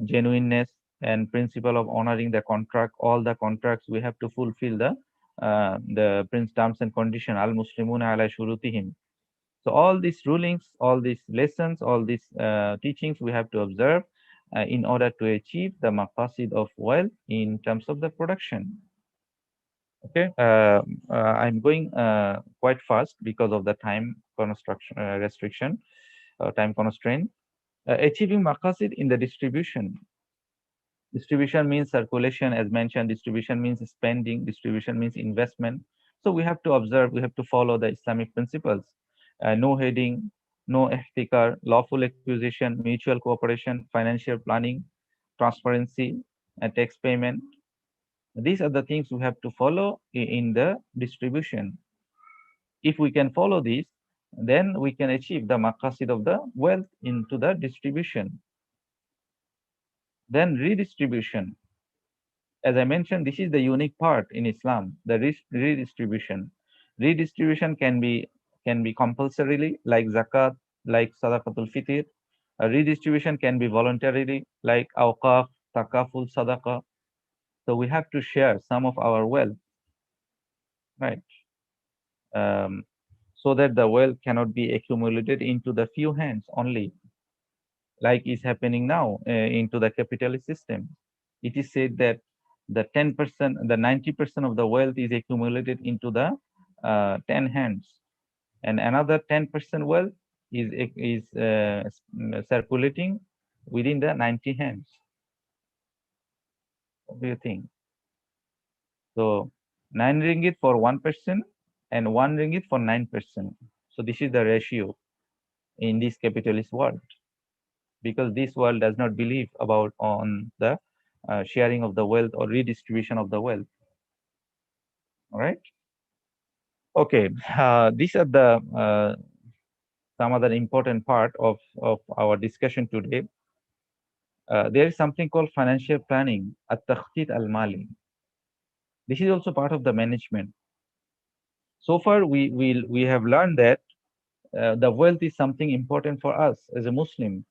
genuineness, and principle of honoring the contract. All the contracts we have to fulfill the prince terms and condition. Al muslimuna ala shurutihim. So all these rulings, all these lessons, all these teachings we have to observe in order to achieve the maqasid of wealth in terms of the production. Okay, I'm going quite fast because of the time restriction, time constraint. Achieving maqasid in the distribution. Distribution means circulation, as mentioned. Distribution means spending. Distribution means investment. So we have to observe, we have to follow the Islamic principles. No heading, no ihtikar, lawful acquisition, mutual cooperation, financial planning, transparency, and tax payment. These are the things we have to follow in the distribution. If we can follow these, then we can achieve the maqasid of the wealth into the distribution. Then redistribution. As I mentioned, this is the unique part in Islam, the redistribution. Redistribution can be compulsorily, like zakat, like sadaqatul fitr. Redistribution can be voluntarily, like awqaf, takaful sadaqah. So we have to share some of our wealth, right? So that the wealth cannot be accumulated into the few hands only, like is happening now into the capitalist system. It is said that the 10%, the 90% of the wealth is accumulated into the 10 hands, and another 10% wealth is circulating within the 90 hands. What do you think? So 9 ringgit for 1% and 1 ringgit for 9%. So this is the ratio in this capitalist world, because this world does not believe about on the sharing of the wealth or redistribution of the wealth. All right. Okay. These are the some other important part of our discussion today. There is something called financial planning, at-takhtit al-mali. This is also part of the management. So far, we have learned that the wealth is something important for us as a Muslim.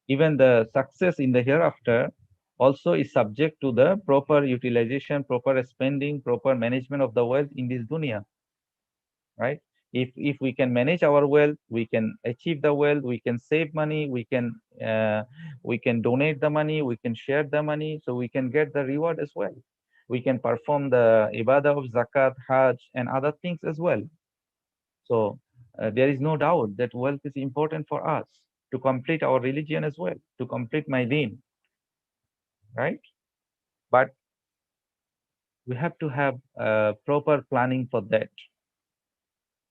Even the success in the hereafter also is subject to the proper utilization, proper spending, proper management of the wealth in this dunya, right? If we can manage our wealth, we can achieve the wealth, we can save money, we can donate the money, we can share the money, so we can get the reward as well. We can perform the ibadah of zakat, hajj, and other things as well. So there is no doubt that wealth is important for us to complete our religion as well, to complete my deen, right? But we have to have proper planning for that.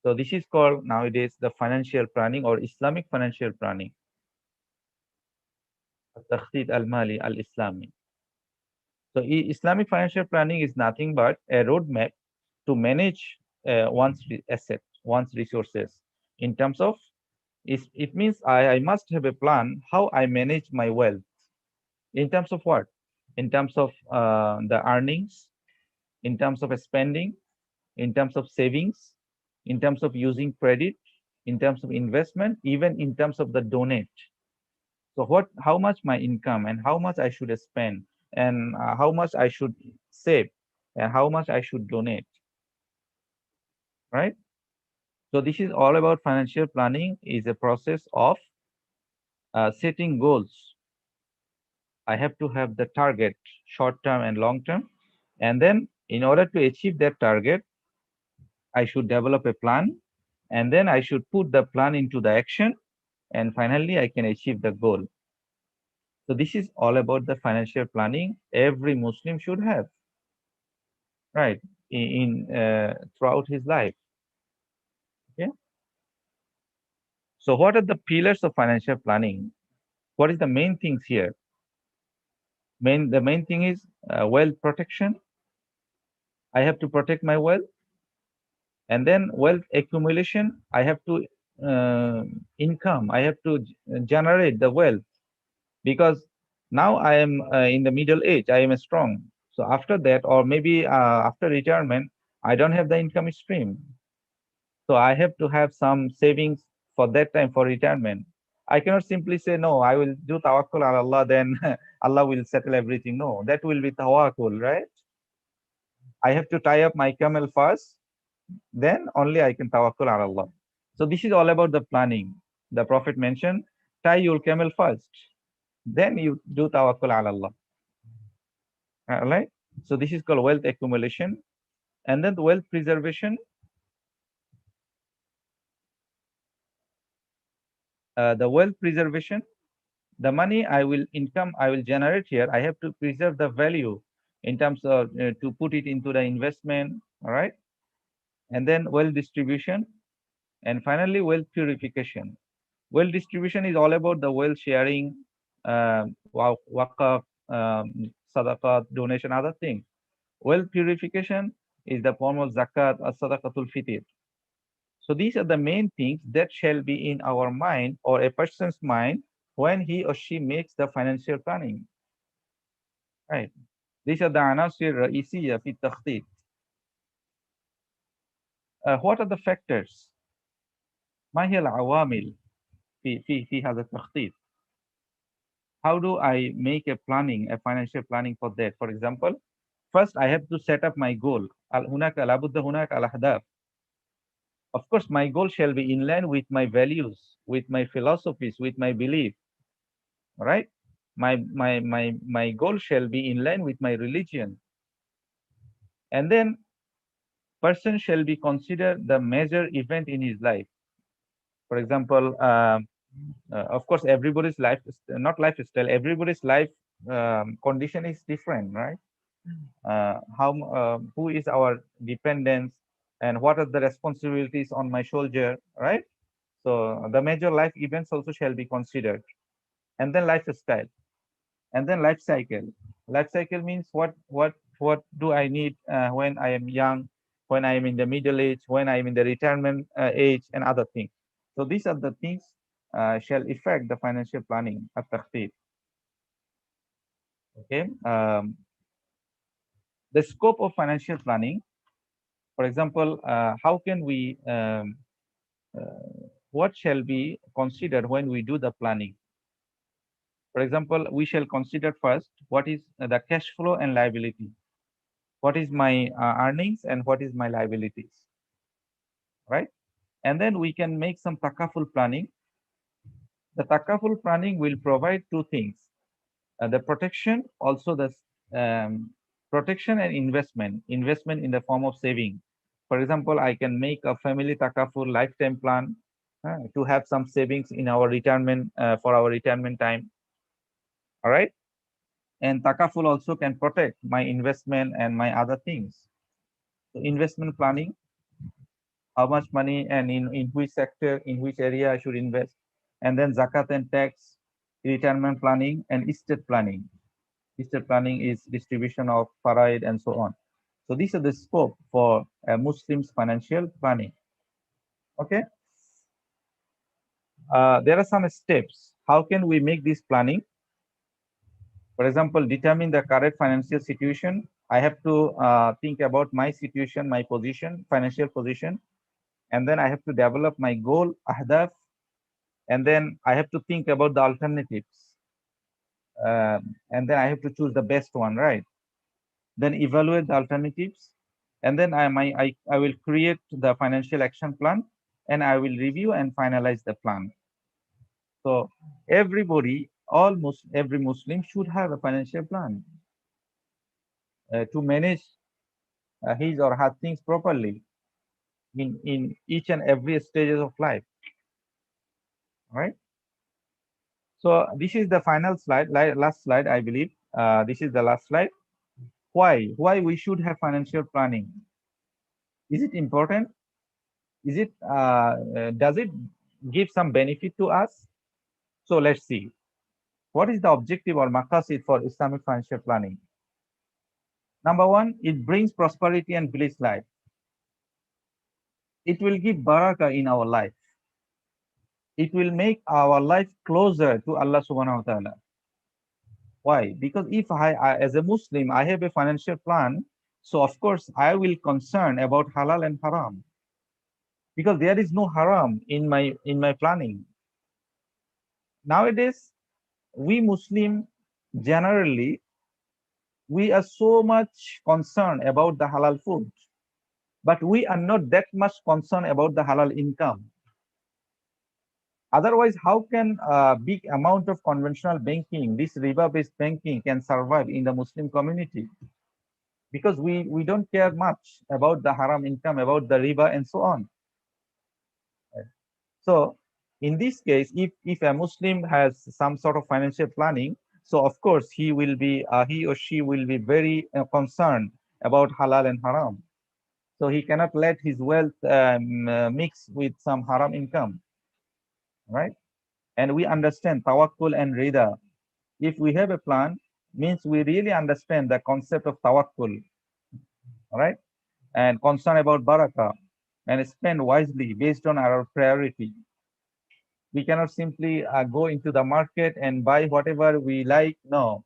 So this is called nowadays the financial planning or Islamic financial planning, Takhtit al-Mali al-Islami. So Islamic financial planning is nothing but a roadmap to manage one's asset, one's resources in terms of, it means I must have a plan how I manage my wealth. In terms of what? In terms of the earnings, in terms of spending, in terms of savings, in terms of using credit, in terms of investment, even in terms of the donate. So how much my income and how much I should spend and how much I should save and how much I should donate, right? So this is all about financial planning is a process of setting goals. I have to have the target, short term and long term. And then in order to achieve that target, I should develop a plan and then I should put the plan into the action and finally I can achieve the goal. So this is all about the financial planning every Muslim should have, right? In throughout his life. Okay. So what are the pillars of financial planning? What is the main things here? The main thing is wealth protection. I have to protect my wealth, and then wealth accumulation. I have to income. I have to generate the wealth because now I am in the middle age. I am strong. So after that, or maybe after retirement, I don't have the income stream. So I have to have some savings for that time for retirement. I cannot simply say, no, I will do tawakkul on Allah, then Allah will settle everything. No, that will be tawakkul, right? I have to tie up my camel first, then only I can tawakkul on Allah. So this is all about the planning. The Prophet mentioned, tie your camel first, then you do tawakkul on Allah. Right? So this is called wealth accumulation. And then the wealth preservation. The wealth preservation, the money I will generate here, I have to preserve the value in terms of to put it into the investment, all right? And then wealth distribution, and finally wealth purification. Wealth distribution is all about the wealth sharing, waqaf, sadaqat, donation, other things. Wealth purification is the form of zakat or sadaqatul fitr. So these are the main things that shall be in our mind or a person's mind when he or she makes the financial planning. Right. These are the عناصر الرئيسية في التخطيط. What are the factors? ما هي العوامل في هذا التخطيط? How do I make a planning, a financial planning for that? For example, first I have to set up my goal. هناك لابد هناك الأهداف. Of course, my goal shall be in line with my values, with my philosophies, with my belief. Right? My goal shall be in line with my religion. And then person shall be considered the major event in his life. For example, of course, everybody's life, not lifestyle, everybody's life condition is different, right? Who is our dependence and what are the responsibilities on my shoulder, right? So the major life events also shall be considered. And then lifestyle. And then life cycle. Life cycle means what do I need when I am young, when I am in the middle age, when I am in the retirement age, and other things. So these are the things shall affect the financial planning at takhtir. Okay. The scope of financial planning, for example, how can we what shall be considered when we do the planning? For example, we shall consider first what is the cash flow and liability. What is my earnings and what is my liabilities, right? And then we can make some takaful planning. The takaful planning will provide two things: the protection, also the protection and investment. Investment in the form of saving. For example, I can make a family takaful lifetime plan to have some savings in our retirement for our retirement time. All right. And takaful also can protect my investment and my other things. So investment planning, how much money and in which sector, in which area I should invest. And then zakat and tax, retirement planning, and estate planning. Estate planning is distribution of faraid and so on. So these are the scope for a Muslim's financial planning. Okay. There are some steps. How can we make this planning? For example, determine the current financial situation. I have to think about my situation, my position, financial position, and then I have to develop my goal, ahdaf, and then I have to think about the alternatives, and then I have to choose the best one, right? Then evaluate the alternatives, and then I will create the financial action plan, and I will review and finalize the plan. So everybody, every Muslim should have a financial plan to manage his or her things properly in each and every stages of life. All right. So this is the final slide, last slide, I believe. This is the last slide. Why? Why we should have financial planning? Is it important? Is it? Does it give some benefit to us? So let's see. What is the objective or maqasid for Islamic financial planning? Number one, it brings prosperity and bliss life. It will give barakah in our life. It will make our life closer to Allah subhanahu wa ta'ala. Why? Because if as a Muslim, I have a financial plan, so of course I will concern about halal and haram, because there is no haram in my planning. Nowadays, we Muslim generally, we are so much concerned about the halal food, but we are not that much concerned about the halal income. Otherwise, how can a big amount of conventional banking, this riba-based banking, can survive in the Muslim community? Because we don't care much about the haram income, about the riba, and so on. So in this case, if a Muslim has some sort of financial planning, so of course he or she will be very concerned about halal and haram. So he cannot let his wealth mix with some haram income, right? And we understand tawakkul and rida. If we have a plan, means we really understand the concept of tawakkul, right? And concern about barakah, and spend wisely based on our priority. We cannot simply go into the market and buy whatever we like. No,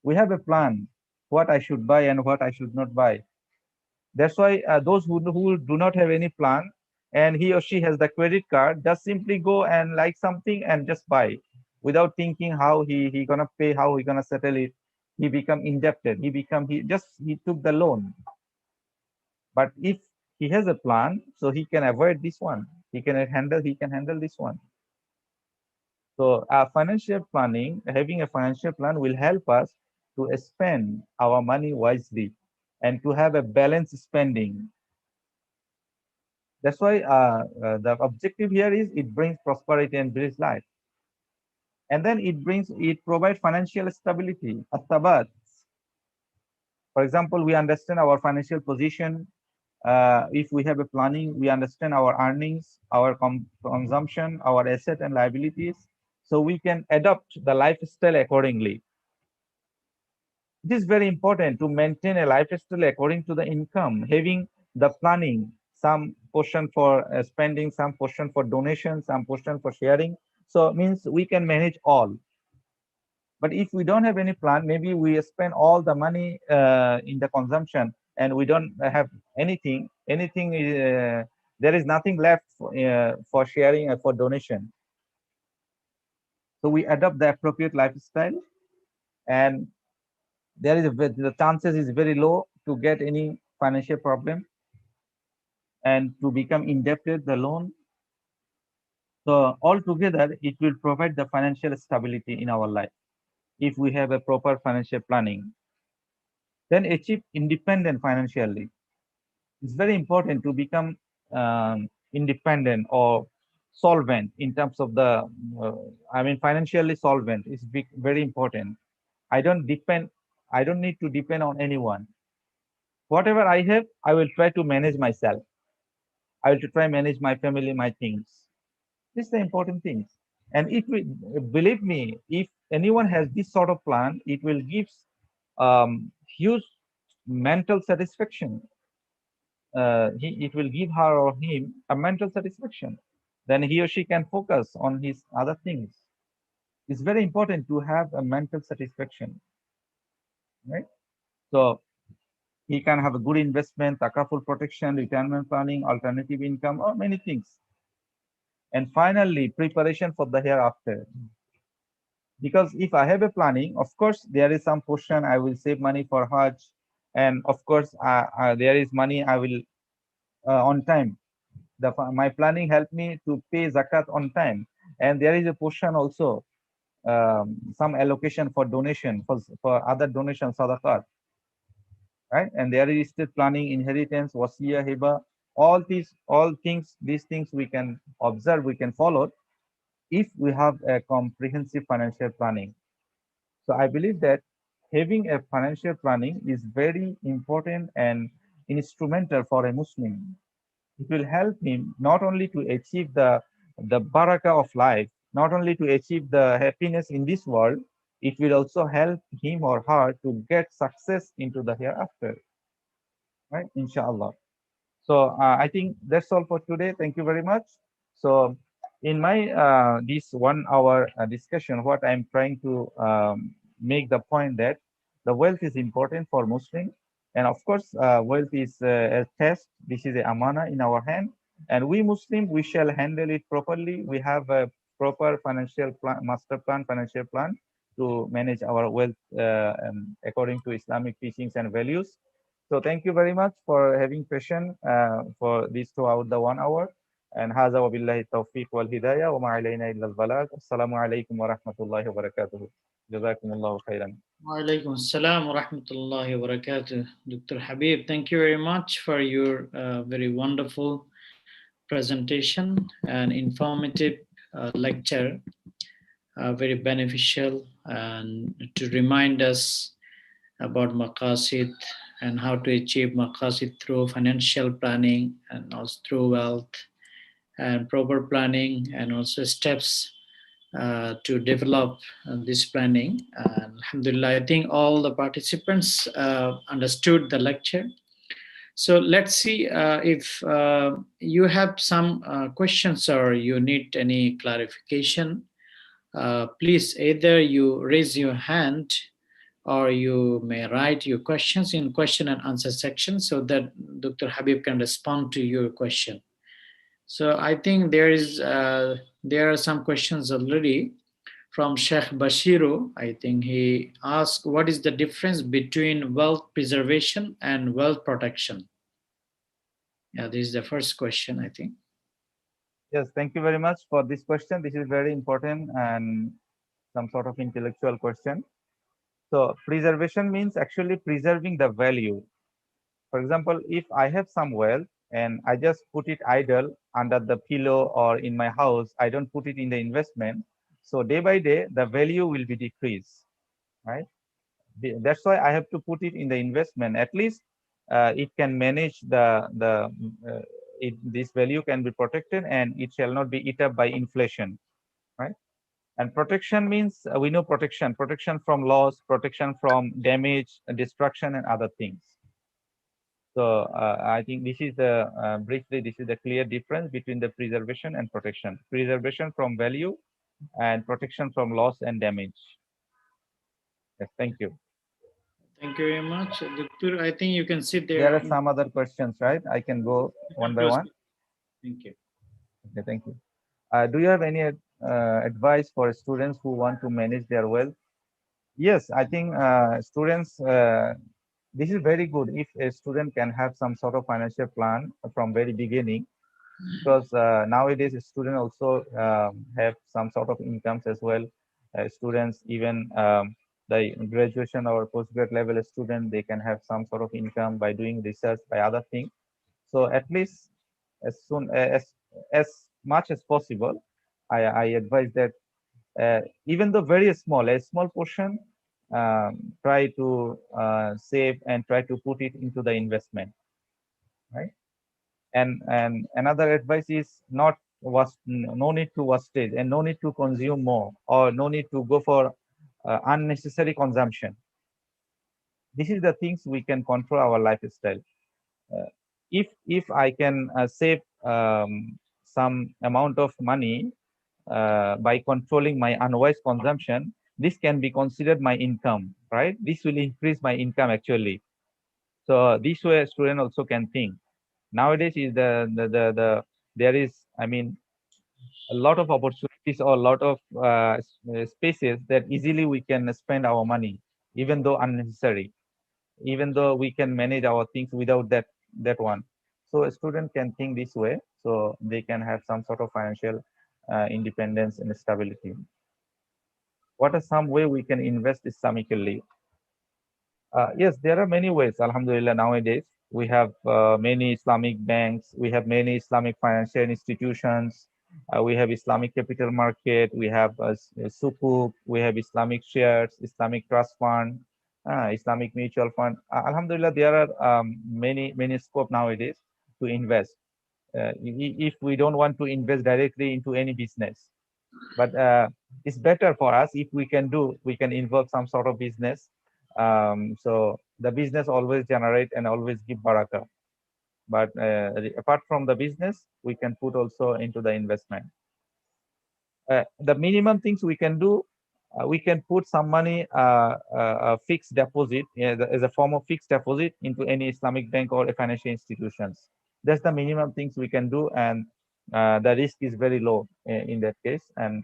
we have a plan, what I should buy and what I should not buy. That's why those who do not have any plan, and he or she has the credit card, just simply go and like something and just buy without thinking how he gonna pay, how he gonna settle it. He become indebted. He took the loan. But if he has a plan, so he can avoid this one. He can handle this one. So financial planning, having a financial plan will help us to spend our money wisely and to have a balanced spending. That's why the objective here is it brings prosperity and brings life. And then it provides financial stability, astabat. For example, we understand our financial position. If we have a planning, we understand our earnings, our consumption, our asset and liabilities. So we can adopt the lifestyle accordingly. It is very important to maintain a lifestyle according to the income, having the planning, some portion for spending, some portion for donation, some portion for sharing. So means we can manage all. But if we don't have any plan, maybe we spend all the money in the consumption, and we don't have anything. There is nothing left for sharing or for donation. So we adopt the appropriate lifestyle, and the chances is very low to get any financial problem and to become indebted the loan. So altogether, it will provide the financial stability in our life if we have a proper financial planning. Then achieve independent financially. It's very important to become independent or solvent in terms of the, uh, financially solvent is very important. I don't depend, I don't need to depend on anyone. Whatever I have, I will try to manage myself. I will try manage my family, my things. This is the important things. And if we believe me, if anyone has this sort of plan, it will give huge mental satisfaction. It will give her or him a mental satisfaction. Then he or she can focus on his other things. It's very important to have a mental satisfaction, right? So he can have a good investment, takaful protection, retirement planning, alternative income, or many things. And finally, preparation for the hereafter. Because if I have a planning, of course, there is some portion I will save money for Hajj. And of course, there is money I will on time. My planning helped me to pay zakat on time. And there is a portion also, some allocation for donation, for other donations, sadaqat, right? And there is estate planning, inheritance, wasiya, hiba, all things, these things we can observe, we can follow if we have a comprehensive financial planning. So I believe that having a financial planning is very important and instrumental for a Muslim. It will help him not only to achieve the barakah of life, not only to achieve the happiness in this world, it will also help him or her to get success into the hereafter, right? Inshallah. So I think that's all for today. Thank you very much. So in my this 1 hour discussion, what I'm trying to make the point that the wealth is important for Muslim, and of course wealth is a test. This is a amana in our hand, and we Muslim we shall handle it properly. We have a proper financial plan, master plan, financial plan to manage our wealth according to Islamic teachings and values. So thank you very much for having patience for this throughout the 1 hour. And هذا وبالله التوفيق والهداية وما علينا إلا البلاغ. السلام عليكم ورحمة الله وبركاته. جزاكم الله خيرا. Walaikum assalam wa rahmatullahi wa barakatuh. Dr. Habib, thank you very much for your very wonderful presentation and informative lecture, very beneficial, and to remind us about Maqasid and how to achieve Maqasid through financial planning and also through wealth and proper planning and also steps to develop this planning. And Alhamdulillah, I think all the participants understood the lecture. So let's see if you have some questions or you need any clarification. Please either you raise your hand or you may write your questions in question and answer section so that Dr. Habib can respond to your question. So I think there are some questions already from Sheikh Bashiru. I think he asked, what is the difference between wealth preservation and wealth protection? Yeah, this is the first question, I think. Yes, thank you very much for this question. This is very important and some sort of intellectual question. So preservation means actually preserving the value. For example, if I have some wealth and I just put it idle under the pillow or in my house, I don't put it in the investment. So day by day, the value will be decreased, right? That's why I have to put it in the investment. At least it can manage this value can be protected and it shall not be eaten up by inflation, right? And protection means we know protection from loss, protection from damage, destruction, and other things. So I think this is the briefly this is the clear difference between the preservation and protection. Preservation from value and protection from loss and damage. Yes, thank you. Thank you very much, Doctor. I think you can sit There there. are some other questions, right? I can go one by one. Thank you. Okay, thank you. Do you have any advice for students who want to manage their wealth? Yes, I think students, this is very good if a student can have some sort of financial plan from very beginning, because nowadays students also have some sort of incomes as well. Students, even the graduation or postgrad level student, they can have some sort of income by doing research, by other things. So at least as soon as much as possible, I advise that even though very small, a small portion, try to save and try to put it into the investment, right? And another advice is not no need to wastage and no need to consume more, or no need to go for unnecessary consumption. This is the things we can control our lifestyle. Uh, if I can save some amount of money by controlling my unwise consumption, this can be considered my income, right? This will increase my income actually. So this way, a student also can think. Nowadays is there is, I mean, a lot of opportunities or a lot of spaces that easily we can spend our money, even though unnecessary, even though we can manage our things without that one. So a student can think this way, so they can have some sort of financial independence and stability. What are some way we can invest Islamically? Yes, there are many ways. Alhamdulillah, nowadays we have many Islamic banks, we have many Islamic financial institutions, we have Islamic capital market, we have sukuk, we have Islamic shares, Islamic trust fund, Islamic mutual fund. Alhamdulillah, there are many scope nowadays to invest. If we don't want to invest directly into any business, but it's better for us if we can involve some sort of business, so the business always generate and always give barakah, but apart from the business we can put also into the investment. The minimum things we can do, we can put some money, fixed deposit, as a form of fixed deposit into any Islamic bank or a financial institutions. That's the minimum things we can do, and the risk is very low in that case, and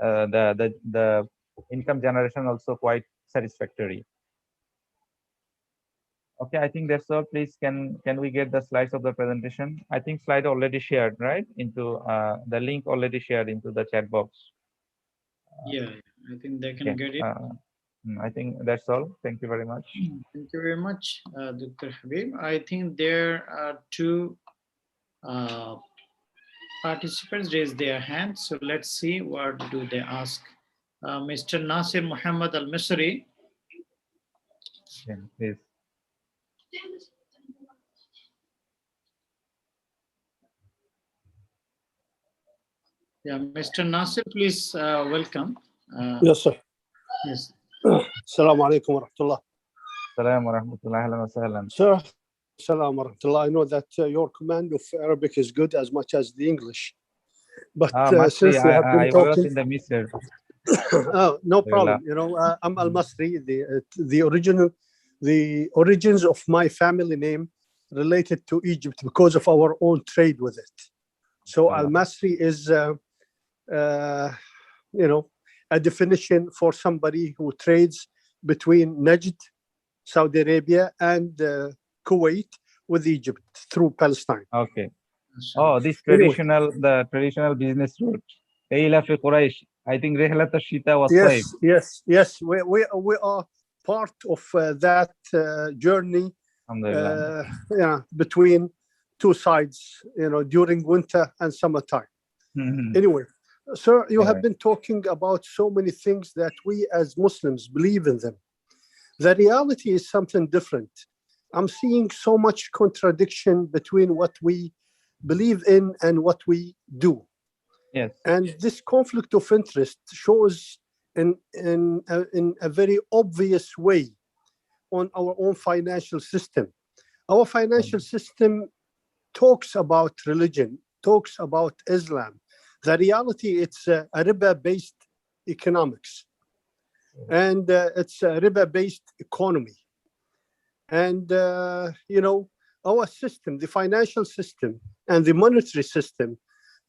the income generation also quite satisfactory. Okay, I think that's all. Please, can we get the slides of the presentation? I think slide already shared, right? Into the link already shared into the chat box. Yeah, I think they can Okay. get it. I think that's all. Thank you very much. Thank you very much, Dr. Habib. I think there are two uh, participants raised their hands. So let's see what do they ask. Mr. Nasir Muhammad Al Misri. Yeah, please. Yeah, Mr. Nasir, please welcome. Yes, sir. Yes. Assalamu alaikum wa rahmatullah. Assalamu warahmatullahi wabarakatuh. Sir, assalamu wa rahmatullah. I know that your command of Arabic is good as much as the English. But since you have been I talking, was in the Misr. oh, no problem. You know, I'm Al Masri. The origins of my family name related to Egypt because of our own trade with it. So Al Masri is, you know, a definition for somebody who trades between Najd, Saudi Arabia, and Kuwait with Egypt through Palestine. Okay. Oh, this traditional, the traditional business route. Eila fi Quraysh. I think Rihlat al-Shita was Yes, saved. yes. We are part of that journey. Yeah, between two sides, you know, during winter and summertime. Anyway, sir, you have been talking about so many things that we as Muslims believe in them. The reality is something different. I'm seeing so much contradiction between what we believe in and what we do. Yes. And this conflict of interest shows in a very obvious way on our own financial system. Our financial system talks about religion, talks about Islam. The reality, it's a riba-based economics, and it's a riba-based economy. And, our system, the financial system and the monetary system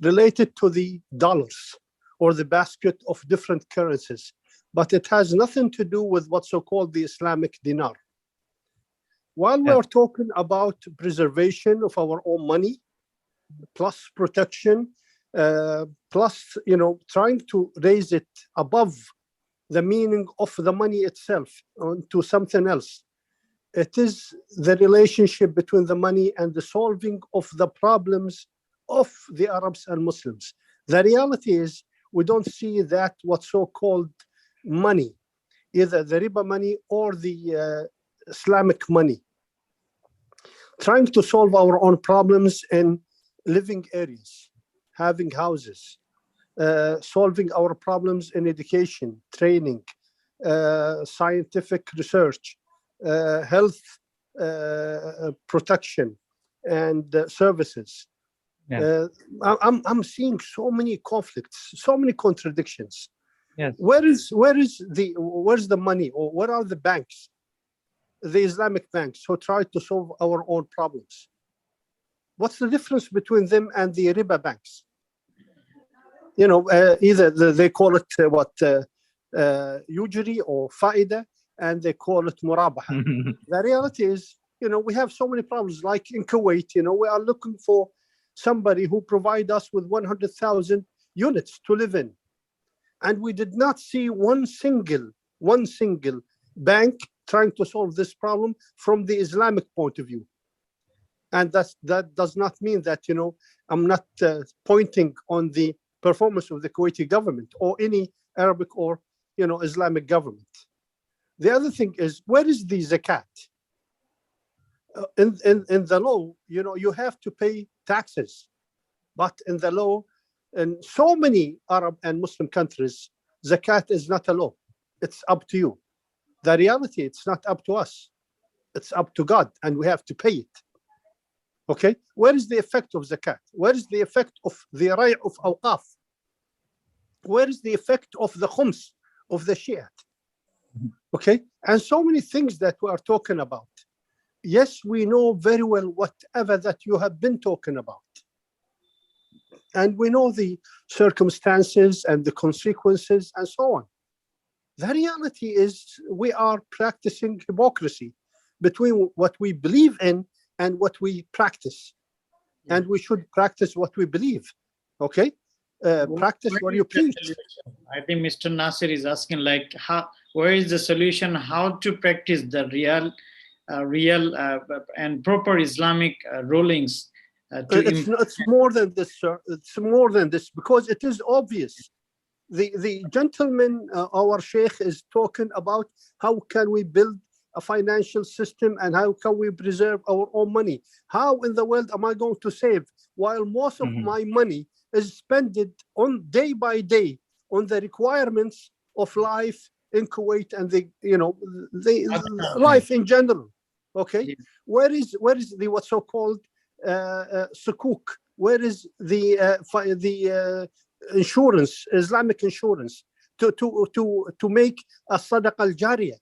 related to the dollars or the basket of different currencies, but it has nothing to do with what's so-called the Islamic dinar. While we are talking about preservation of our own money, plus protection, plus, trying to raise it above the meaning of the money itself to something else, it is the relationship between the money and the solving of the problems of the Arabs and Muslims. The reality is we don't see that what's so-called money, either the riba money or the Islamic money, trying to solve our own problems in living areas, having houses, solving our problems in education, training, scientific research, health protection, and services. I'm seeing so many conflicts, so many contradictions. Yes. Where's the money, or where are the banks, the Islamic banks who try to solve our own problems? What's the difference between them and the riba banks? Either they call it ujri or faida, and they call it murabaha. The reality is, we have so many problems. Like in Kuwait, we are looking for somebody who provide us with 100,000 units to live in, and we did not see one single bank trying to solve this problem from the Islamic point of view. And that does not mean that, I'm not pointing on the performance of the Kuwaiti government or any Arabic or, Islamic government. The other thing is, where is the zakat? In the law, you have to pay taxes, but in the law, in so many Arab and Muslim countries, zakat is not a law. It's up to you. The reality, it's not up to us. It's up to God, and we have to pay it. Okay, where is the effect of zakat? Where is the effect of the ray of awqaf? Where is the effect of the khums of the Shi'at? Okay, and so many things that we are talking about. Yes, we know very well whatever that you have been talking about. And we know the circumstances and the consequences and so on. The reality is we are practicing hypocrisy between what we believe in and what we practice. And we should practice what we believe. Okay? Practice what you preach. I think Mr. Nasir is asking, where is the solution? How to practice the real and proper Islamic rulings? It's more than this, sir. It's more than this, because it is obvious. The gentleman, our sheikh, is talking about how can we build a financial system and how can we preserve our own money. How in the world am I going to save while most of my money is spent on day by day on the requirements of life in Kuwait and the life in general? Okay, where is the what's so called sukuk? Where is the insurance, Islamic insurance, to make a sadaqah al-jariyah,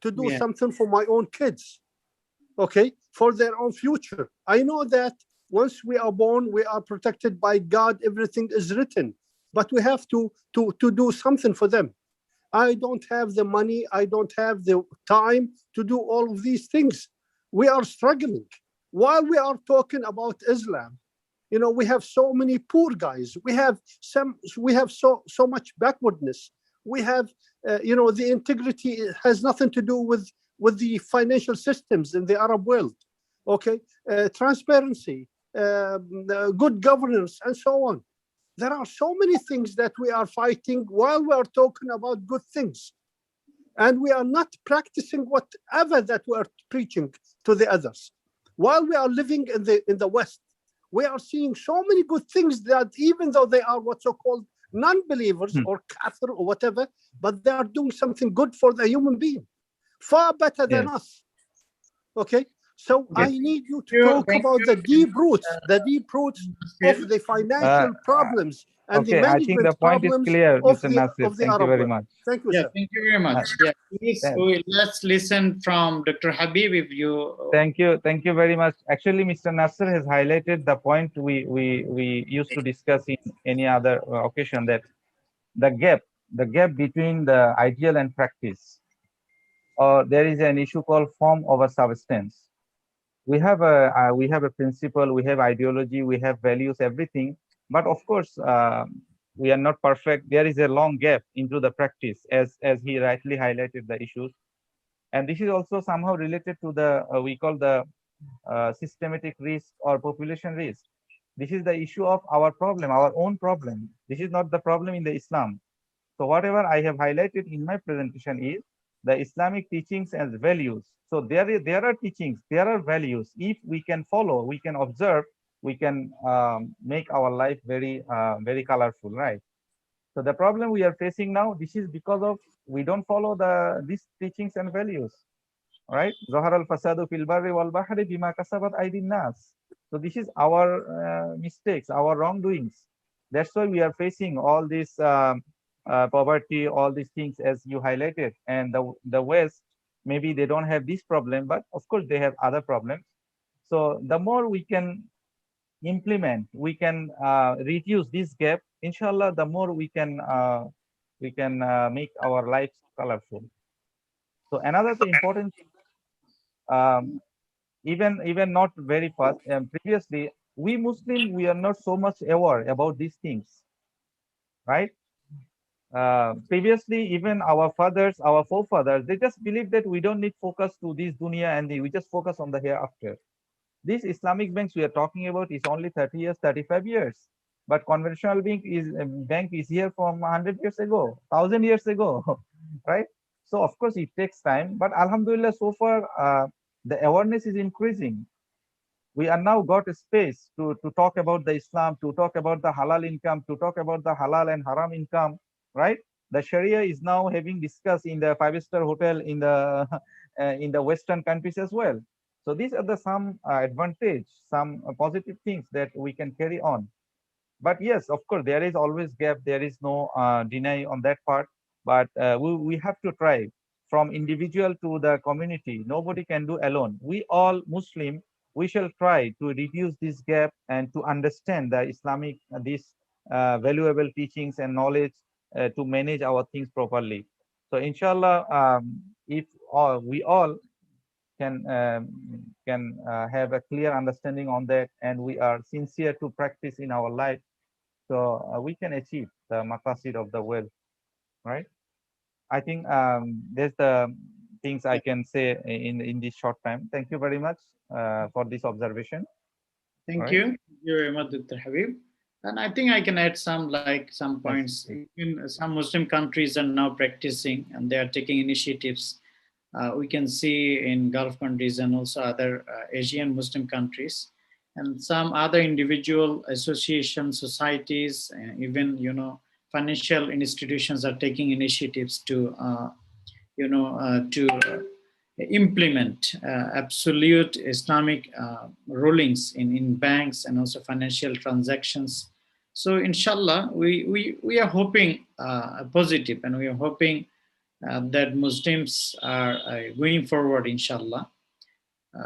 to do something for my own kids, okay, for their own future? I know that once we are born, we are protected by God. Everything is written, but we have to do something for them. I don't have the money. I don't have the time to do all of these things. We are struggling. While we are talking about Islam, we have so many poor guys. We have so much backwardness. We have, the integrity has nothing to do with the financial systems in the Arab world. Okay, transparency, good governance, and so on. There are so many things that we are fighting while we are talking about good things, and we are not practicing whatever that we are preaching to the others. While we are living in the West, we are seeing so many good things that even though they are what's so-called non-believers or kafir or whatever, but they are doing something good for the human being, far better than us. Okay, So I need you to talk about the deep roots of the financial problems and the okay, I think the management point is problems clear, Mr. Nasir. of the Thank you Arab very world. much. Thank you, Yeah, sir. thank you very much. Yeah, please, let's listen from Dr. Habib if you. Thank you very much. Actually, Mr. Nasser has highlighted the point we used to discuss in any other occasion, that the gap between the ideal and practice, or there is an issue called form over substance. We have a principle, we have ideology, we have values, everything, but of course we are not perfect. There is a long gap into the practice, as he rightly highlighted the issues, and this is also somehow related to the we call the systematic risk or population risk. This is the issue of our problem, our own problem. This is not the problem in the Islam. So whatever I have highlighted in my presentation is the Islamic teachings and values. So there are teachings, there are values. If we can follow, we can observe, we can make our life very colorful, right? So the problem we are facing now, this is because of we don't follow these teachings and values, right? Zahar al fasadu fil barri wal bahri bima kasabat aydin nas. So this is our mistakes, our wrongdoings. That's why we are facing all this poverty, all these things as you highlighted. And the West, maybe they don't have this problem, but of course they have other problems. So the more we can implement, we can reduce this gap. Inshallah, the more we can make our lives colorful. So another important um, even not very fast. Previously, we Muslim, we are not so much aware about these things, right? Previously, even our fathers, our forefathers, they just believe that we don't need focus to this dunya, and we just focus on the hereafter. These Islamic banks we are talking about is only 30 years, 35 years. But conventional bank is here from 100 years ago, 1,000 years ago, right? So of course it takes time, but Alhamdulillah, so far the awareness is increasing. We are now got a space to talk about the Islam, to talk about the halal income, to talk about the halal and haram income, right? The Sharia is now having discussed in the five-star hotel in the in the Western countries as well. So these are the some advantage, some positive things that we can carry on. But yes, of course, there is always gap. There is no deny on that part. But we have to try from individual to the community. Nobody can do alone. We all Muslim, we shall try to reduce this gap and to understand the Islamic these valuable teachings and knowledge to manage our things properly. So inshallah, if we all can have a clear understanding on that, and we are sincere to practice in our life, so we can achieve the maqasid of the wealth, right? I think there's the things I can say in this short time. Thank you very much for this observation. Thank Right. you. Thank you very much, Dr. Habib. And I think I can add some points. Yes. In some Muslim countries are now practicing and they are taking initiatives. We can see in Gulf countries and also other Asian Muslim countries, and some other individual associations, societies, even financial institutions are taking initiatives to implement absolute Islamic rulings in banks and also financial transactions. So inshallah, we are hoping positive, and we are hoping that Muslims are going forward, inshallah.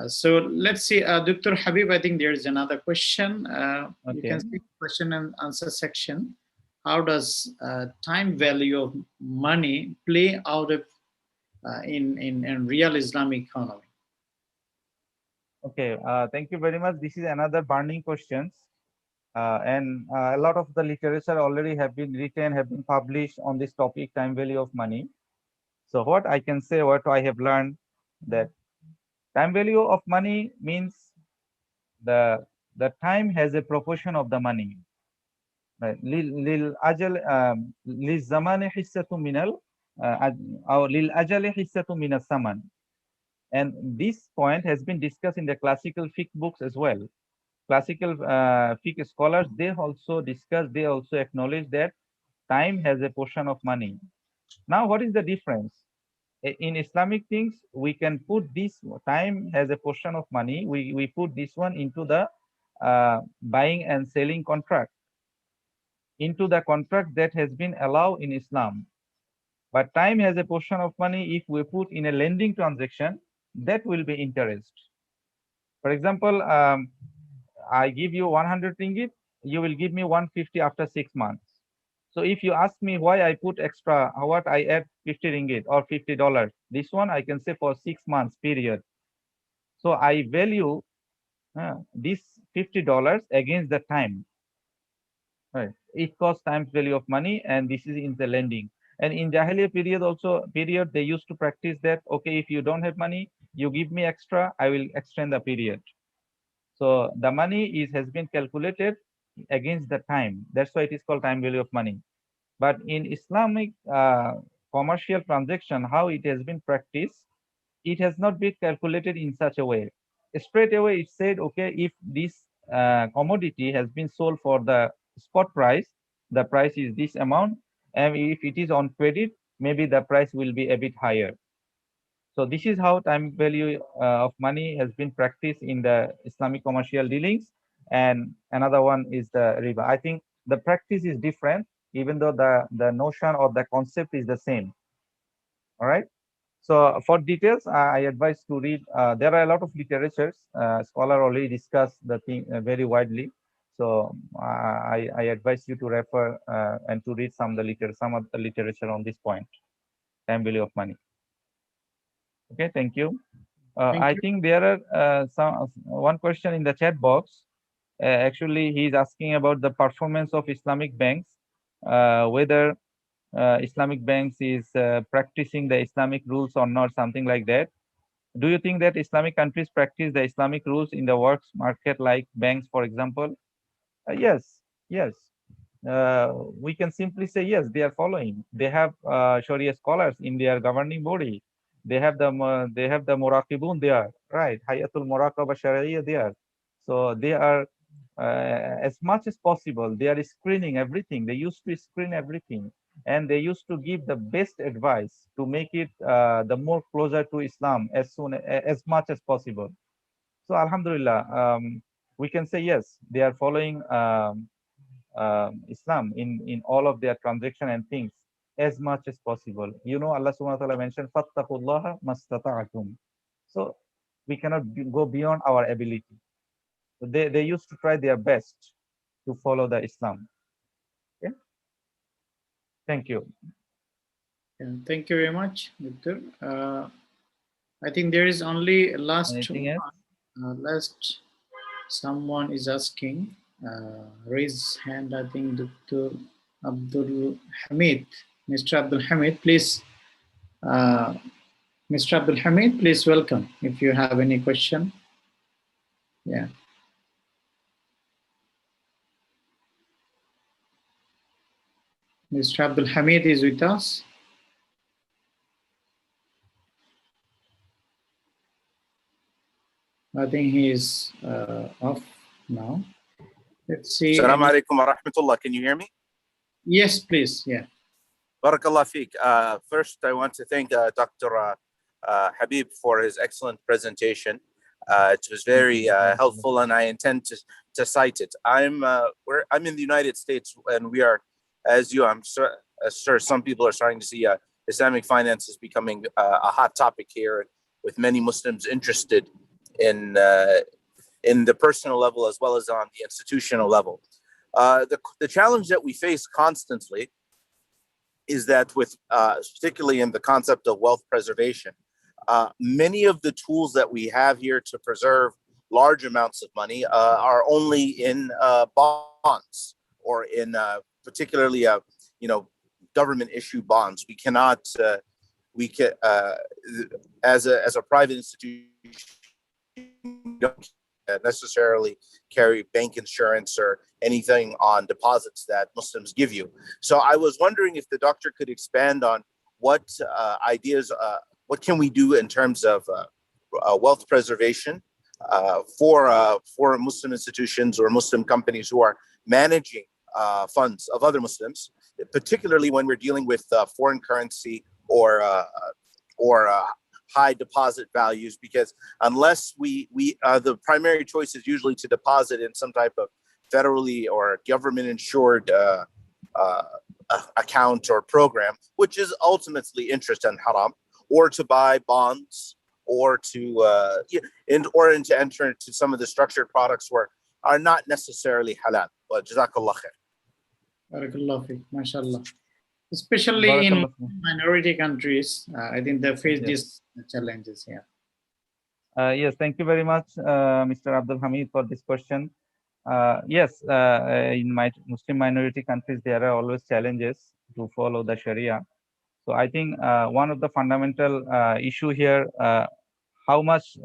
So let's see, Dr. Habib, I think there is another question. You Okay. can see the question and answer section. How does time value of money play out in real Islamic economy? Okay. Thank you very much. This is another burning questions. And a lot of the literature already have been written, have been published on this topic, time value of money. So what I can say, what I have learned, that time value of money means the time has a proportion of the money. Right. للزمان حصة من أو للأجل حصة من الثمن. And this point has been discussed in the classical fiqh books as well. Classical fiqh scholars, they also discuss, they also acknowledge that time has a portion of money. Now, what is the difference? in Islamic things, we can put this time as a portion of money. We put this one into the buying and selling contract, into the contract that has been allowed in Islam. But time has a portion of money. If we put in a lending transaction, that will be interest. For example, I give you 100 ringgit, you will give me 150 after 6 months. So if you ask me why I put extra, what I add 50 ringgit or $50, this one I can say for 6 months period. So I value this $50 against the time. Right. It costs times value of money, and this is in the lending. And in Jahiliyyah period, they used to practice that, okay, if you don't have money, you give me extra, I will extend the period. So the money has been calculated against the time. That's why it is called time value of money. But in Islamic commercial transaction, how it has been practiced, it has not been calculated in such a way. Straight away, it said, okay, if this commodity has been sold for the spot price, the price is this amount, and if it is on credit, maybe the price will be a bit higher. So this is how time value of money has been practiced in the Islamic commercial dealings. And another one is the riba. I think the practice is different, even though the notion or the concept is the same. All right. So for details, I advise to read. There are a lot of literatures. Scholar already discussed the thing very widely. So I advise you to refer and to read some of the literature on this point, time value of money. Okay, thank you. I think there are one question in the chat box. Actually, he's asking about the performance of Islamic banks, whether Islamic banks is practicing the Islamic rules or not, something like that. Do you think that Islamic countries practice the Islamic rules in the works market like banks, for example? Yes, yes. We can simply say yes, they are following. They have Sharia scholars in their governing body. They have the Muraqibun there, right? Hayatul Muraqaba Sharia there. So they are as much as possible. They are screening everything. They used to screen everything, and they used to give the best advice to make it the more closer to Islam as much as possible. So Alhamdulillah, we can say yes, they are following Islam in all of their transaction and things as much as possible. You know, Allah subhanahu wa ta'ala mentioned, Fattaqullaha mastata'atum. So we cannot go beyond our ability. So they used to try their best to follow the Islam. Okay? Thank you. Thank you very much, Victor. I think there is only last someone is asking, raise hand, I think Dr. Abdul Hamid. Mr. Abdul Hamid, please. Mr. Abdul Hamid, please welcome if you have any question. Yeah. Mr. Abdul Hamid is with us. I think he is off now. Let's see. Assalamu alaikum wa rahmatullah. Can you hear me? Yes, please. Yeah. Barakallah feek. First, I want to thank Dr. Habib for his excellent presentation. It was very helpful, and I intend to cite it. I'm in the United States, and we are, as you, I'm sure some people are starting to see Islamic finance is becoming a hot topic here, with many Muslims interested in the personal level as well as on the institutional level. The challenge that we face constantly is that with particularly in the concept of wealth preservation, many of the tools that we have here to preserve large amounts of money are only in bonds, or in particularly government issue bonds. We cannot as a private institution, don't necessarily carry bank insurance or anything on deposits that Muslims give you. So I was wondering if the doctor could expand on what ideas, what can we do in terms of wealth preservation for Muslim institutions or Muslim companies who are managing funds of other Muslims, particularly when we're dealing with foreign currency or or high deposit values, because unless the primary choice is usually to deposit in some type of federally or government insured account or program, which is ultimately interest and haram, or to buy bonds, or to enter into some of the structured products where are not necessarily halal. Well, jazakallah khair. Barakallah fiqh, mashallah. Especially in Barakallah. minority countries, I think they face these challenges. Yeah. Yes, thank you very much, Mr. Abdul Hamid, for this question. Yes, in my Muslim minority countries, there are always challenges to follow the Sharia. So I think one of the fundamental issue here, how much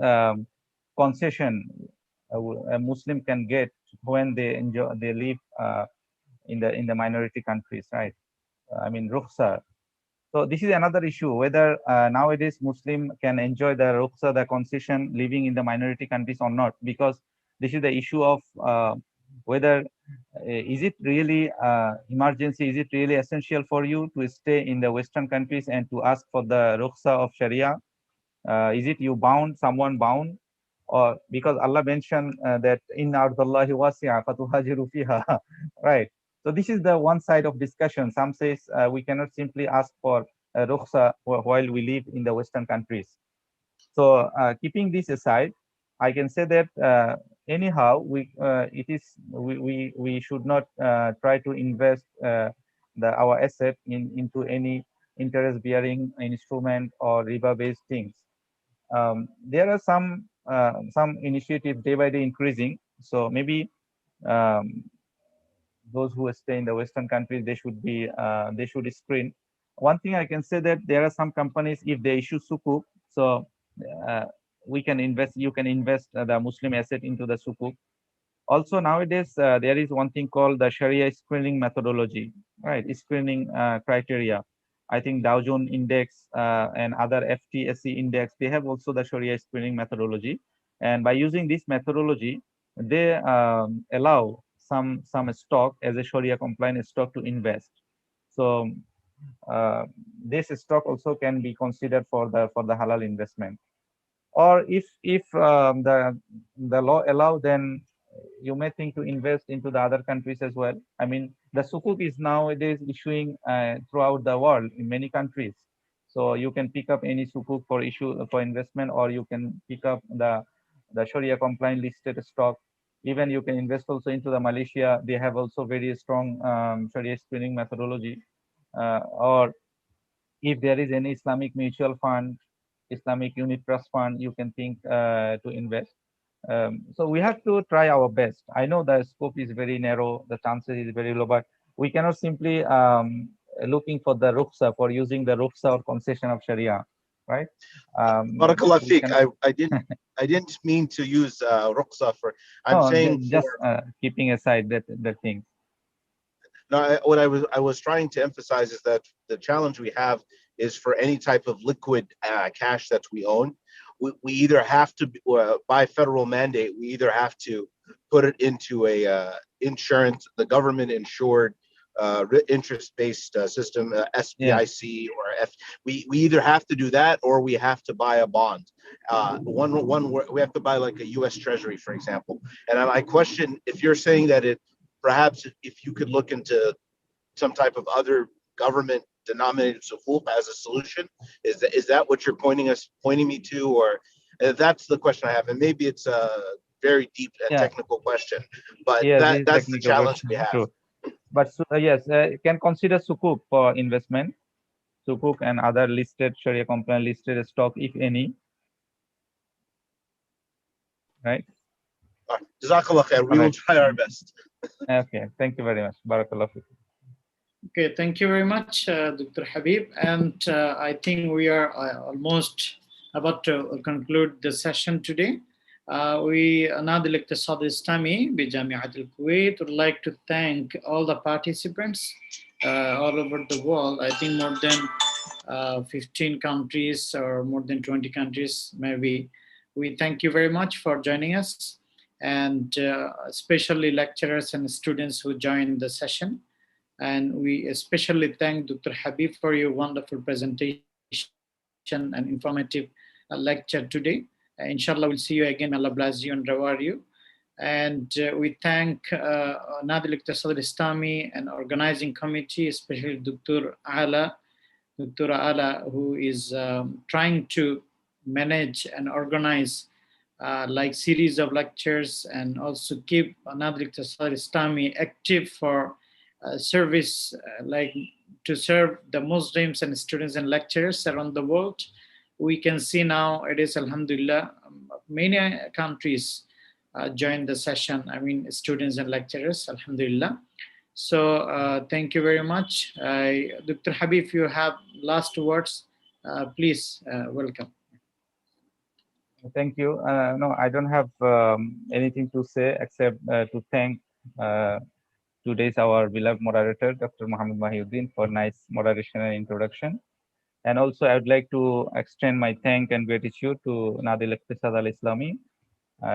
concession a Muslim can get when they live in the minority countries, right? I mean, rukhsa. So this is another issue, whether nowadays Muslim can enjoy the rukhsa, the concession, living in the minority countries or not, because this is the issue of whether is it really emergency, is it really essential for you to stay in the Western countries and to ask for the rukhsa of Sharia? Is it you bound, someone bound? Or because Allah mentioned that inna ardallahi wasi'a fatuhajiru fiha, right? So this is the one side of discussion. Some says we cannot simply ask for rukhsa while we live in the Western countries. So keeping this aside, I can say that anyhow we should not try to invest our asset into any interest-bearing instrument or riba-based things. There are some initiatives day by day increasing. So maybe those who stay in the Western countries, they should screen. One thing I can say that there are some companies, if they issue sukuk, so you can invest the Muslim asset into the sukuk. Also nowadays there is one thing called the Sharia screening methodology, right? Screening criteria. I think Dow Jones Index and other FTSE Index, they have also the Sharia screening methodology. And by using this methodology, they allow some stock as a Sharia compliant stock to invest. So this stock also can be considered for the halal investment. Or if the law allow, then you may think to invest into the other countries as well. I mean, the sukuk is nowadays issuing throughout the world in many countries. So you can pick up any sukuk for investment, or you can pick up the Sharia compliant listed stock. Even you can invest also into the Malaysia. They have also very strong Sharia screening methodology. Or if there is any Islamic mutual fund, Islamic unit trust fund, you can think to invest. So we have to try our best. I know the scope is very narrow, the chances is very low, but we cannot simply looking for the rukhsa, for using the rukhsa or concession of Sharia, right? Barakallah fiqh. I didn't mean to use rukhsa for. I'm saying just keeping aside that thing. No, what I was trying to emphasize is that the challenge we have is for any type of liquid cash that we own, we either have to, by federal mandate, we either have to put it into a insurance, the government insured interest-based system, SBIC or F. We either have to do that, or we have to buy a bond. We have to buy like a U.S. Treasury, for example. And I question if you're saying that perhaps if you could look into some type of other government denominated sukuk as a solution, is that what you're pointing me to, or that's the question I have? And maybe it's a very deep and technical question, but that's the challenge we have. True. But yes, can consider sukuk for investment, sukuk and other listed Sharia compliant listed stock, if any. Right. Jazakallah khair. We will try our best. Okay, thank you very much. Barakallah. Okay, thank you very much, Dr. Habib. And I think we are almost about to conclude the session today. We another Iqtisad Islami bi Jamiat al-Kuwait would like to thank all the participants all over the world. I think more than 15 countries or more than 20 countries maybe. We thank you very much for joining us, and especially lecturers and students who joined the session. And we especially thank Dr. Habib for your wonderful presentation. and informative lecture today. Inshallah, we'll see you again. Allah bless you and reward you. And we thank Nadil Iqtisad Islami and organizing committee, especially Dr. Ala, who is trying to manage and organize like series of lectures and also keep Nadil Iqtisad Islami active for service, like to serve the Muslims and students and lecturers around the world. We can see now it is, Alhamdulillah, many countries join the session. I mean, students and lecturers, Alhamdulillah. So thank you very much. Dr. Habib, if you have last words, please welcome. Thank you. No, I don't have anything to say except to thank today's our beloved moderator, Dr. Muhammad Mahiuddin, for nice moderation and introduction. And also, I would like to extend my thank and gratitude to Nadil Iqtisad al-Islami,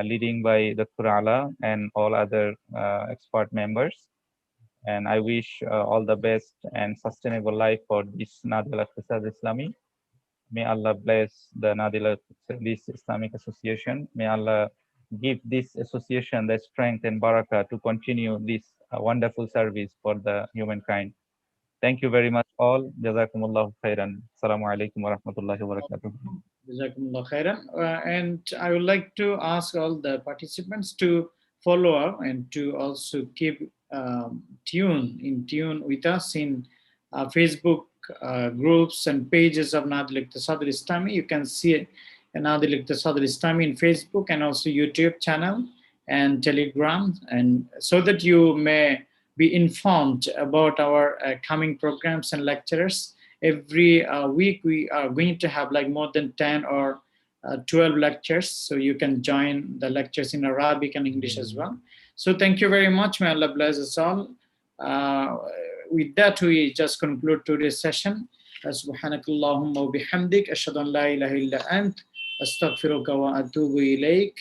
leading by Dr. Ala and all other expert members. And I wish all the best and sustainable life for this Nadil Iqtisad al-Islami. May Allah bless the Nadil this Islamic Association. May Allah give this association the strength and barakah to continue this wonderful service for the humankind. Thank you very much all. Jazakumullahu khairan. Assalamu alaikum wa rahmatullahi wa barakatuh. Jazakumullahu khairan. And I would like to ask all the participants to follow up and to also keep in tune with us in Facebook groups and pages of Nadil Iqtisad al-Islami. You can see Nadil Iqtisad al-Islami in Facebook and also YouTube channel and Telegram, and so that you may be informed about our coming programs and lectures. Every week we are going to have like more than 10 or 12 lectures, so you can join the lectures in Arabic and English as well. So thank you very much. May Allah bless us all. With that, we just conclude today's session. Subhanakallahumma wa bihamdik, ashhadu an la ilaha illa ant, astaghfiruka wa atubu ilayk.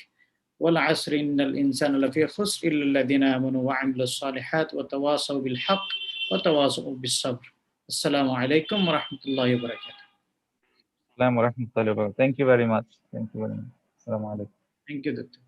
والعصر إن الإنسان لفي خسر إلا الذين آمنوا وعملوا الصالحات وتواصوا بالحق وتواصوا بالصبر. السلام عليكم ورحمة الله وبركاته. Assalamu alaikum. Thank you very much. Thank you very much. Assalamu alaikum. Thank you, Doctor.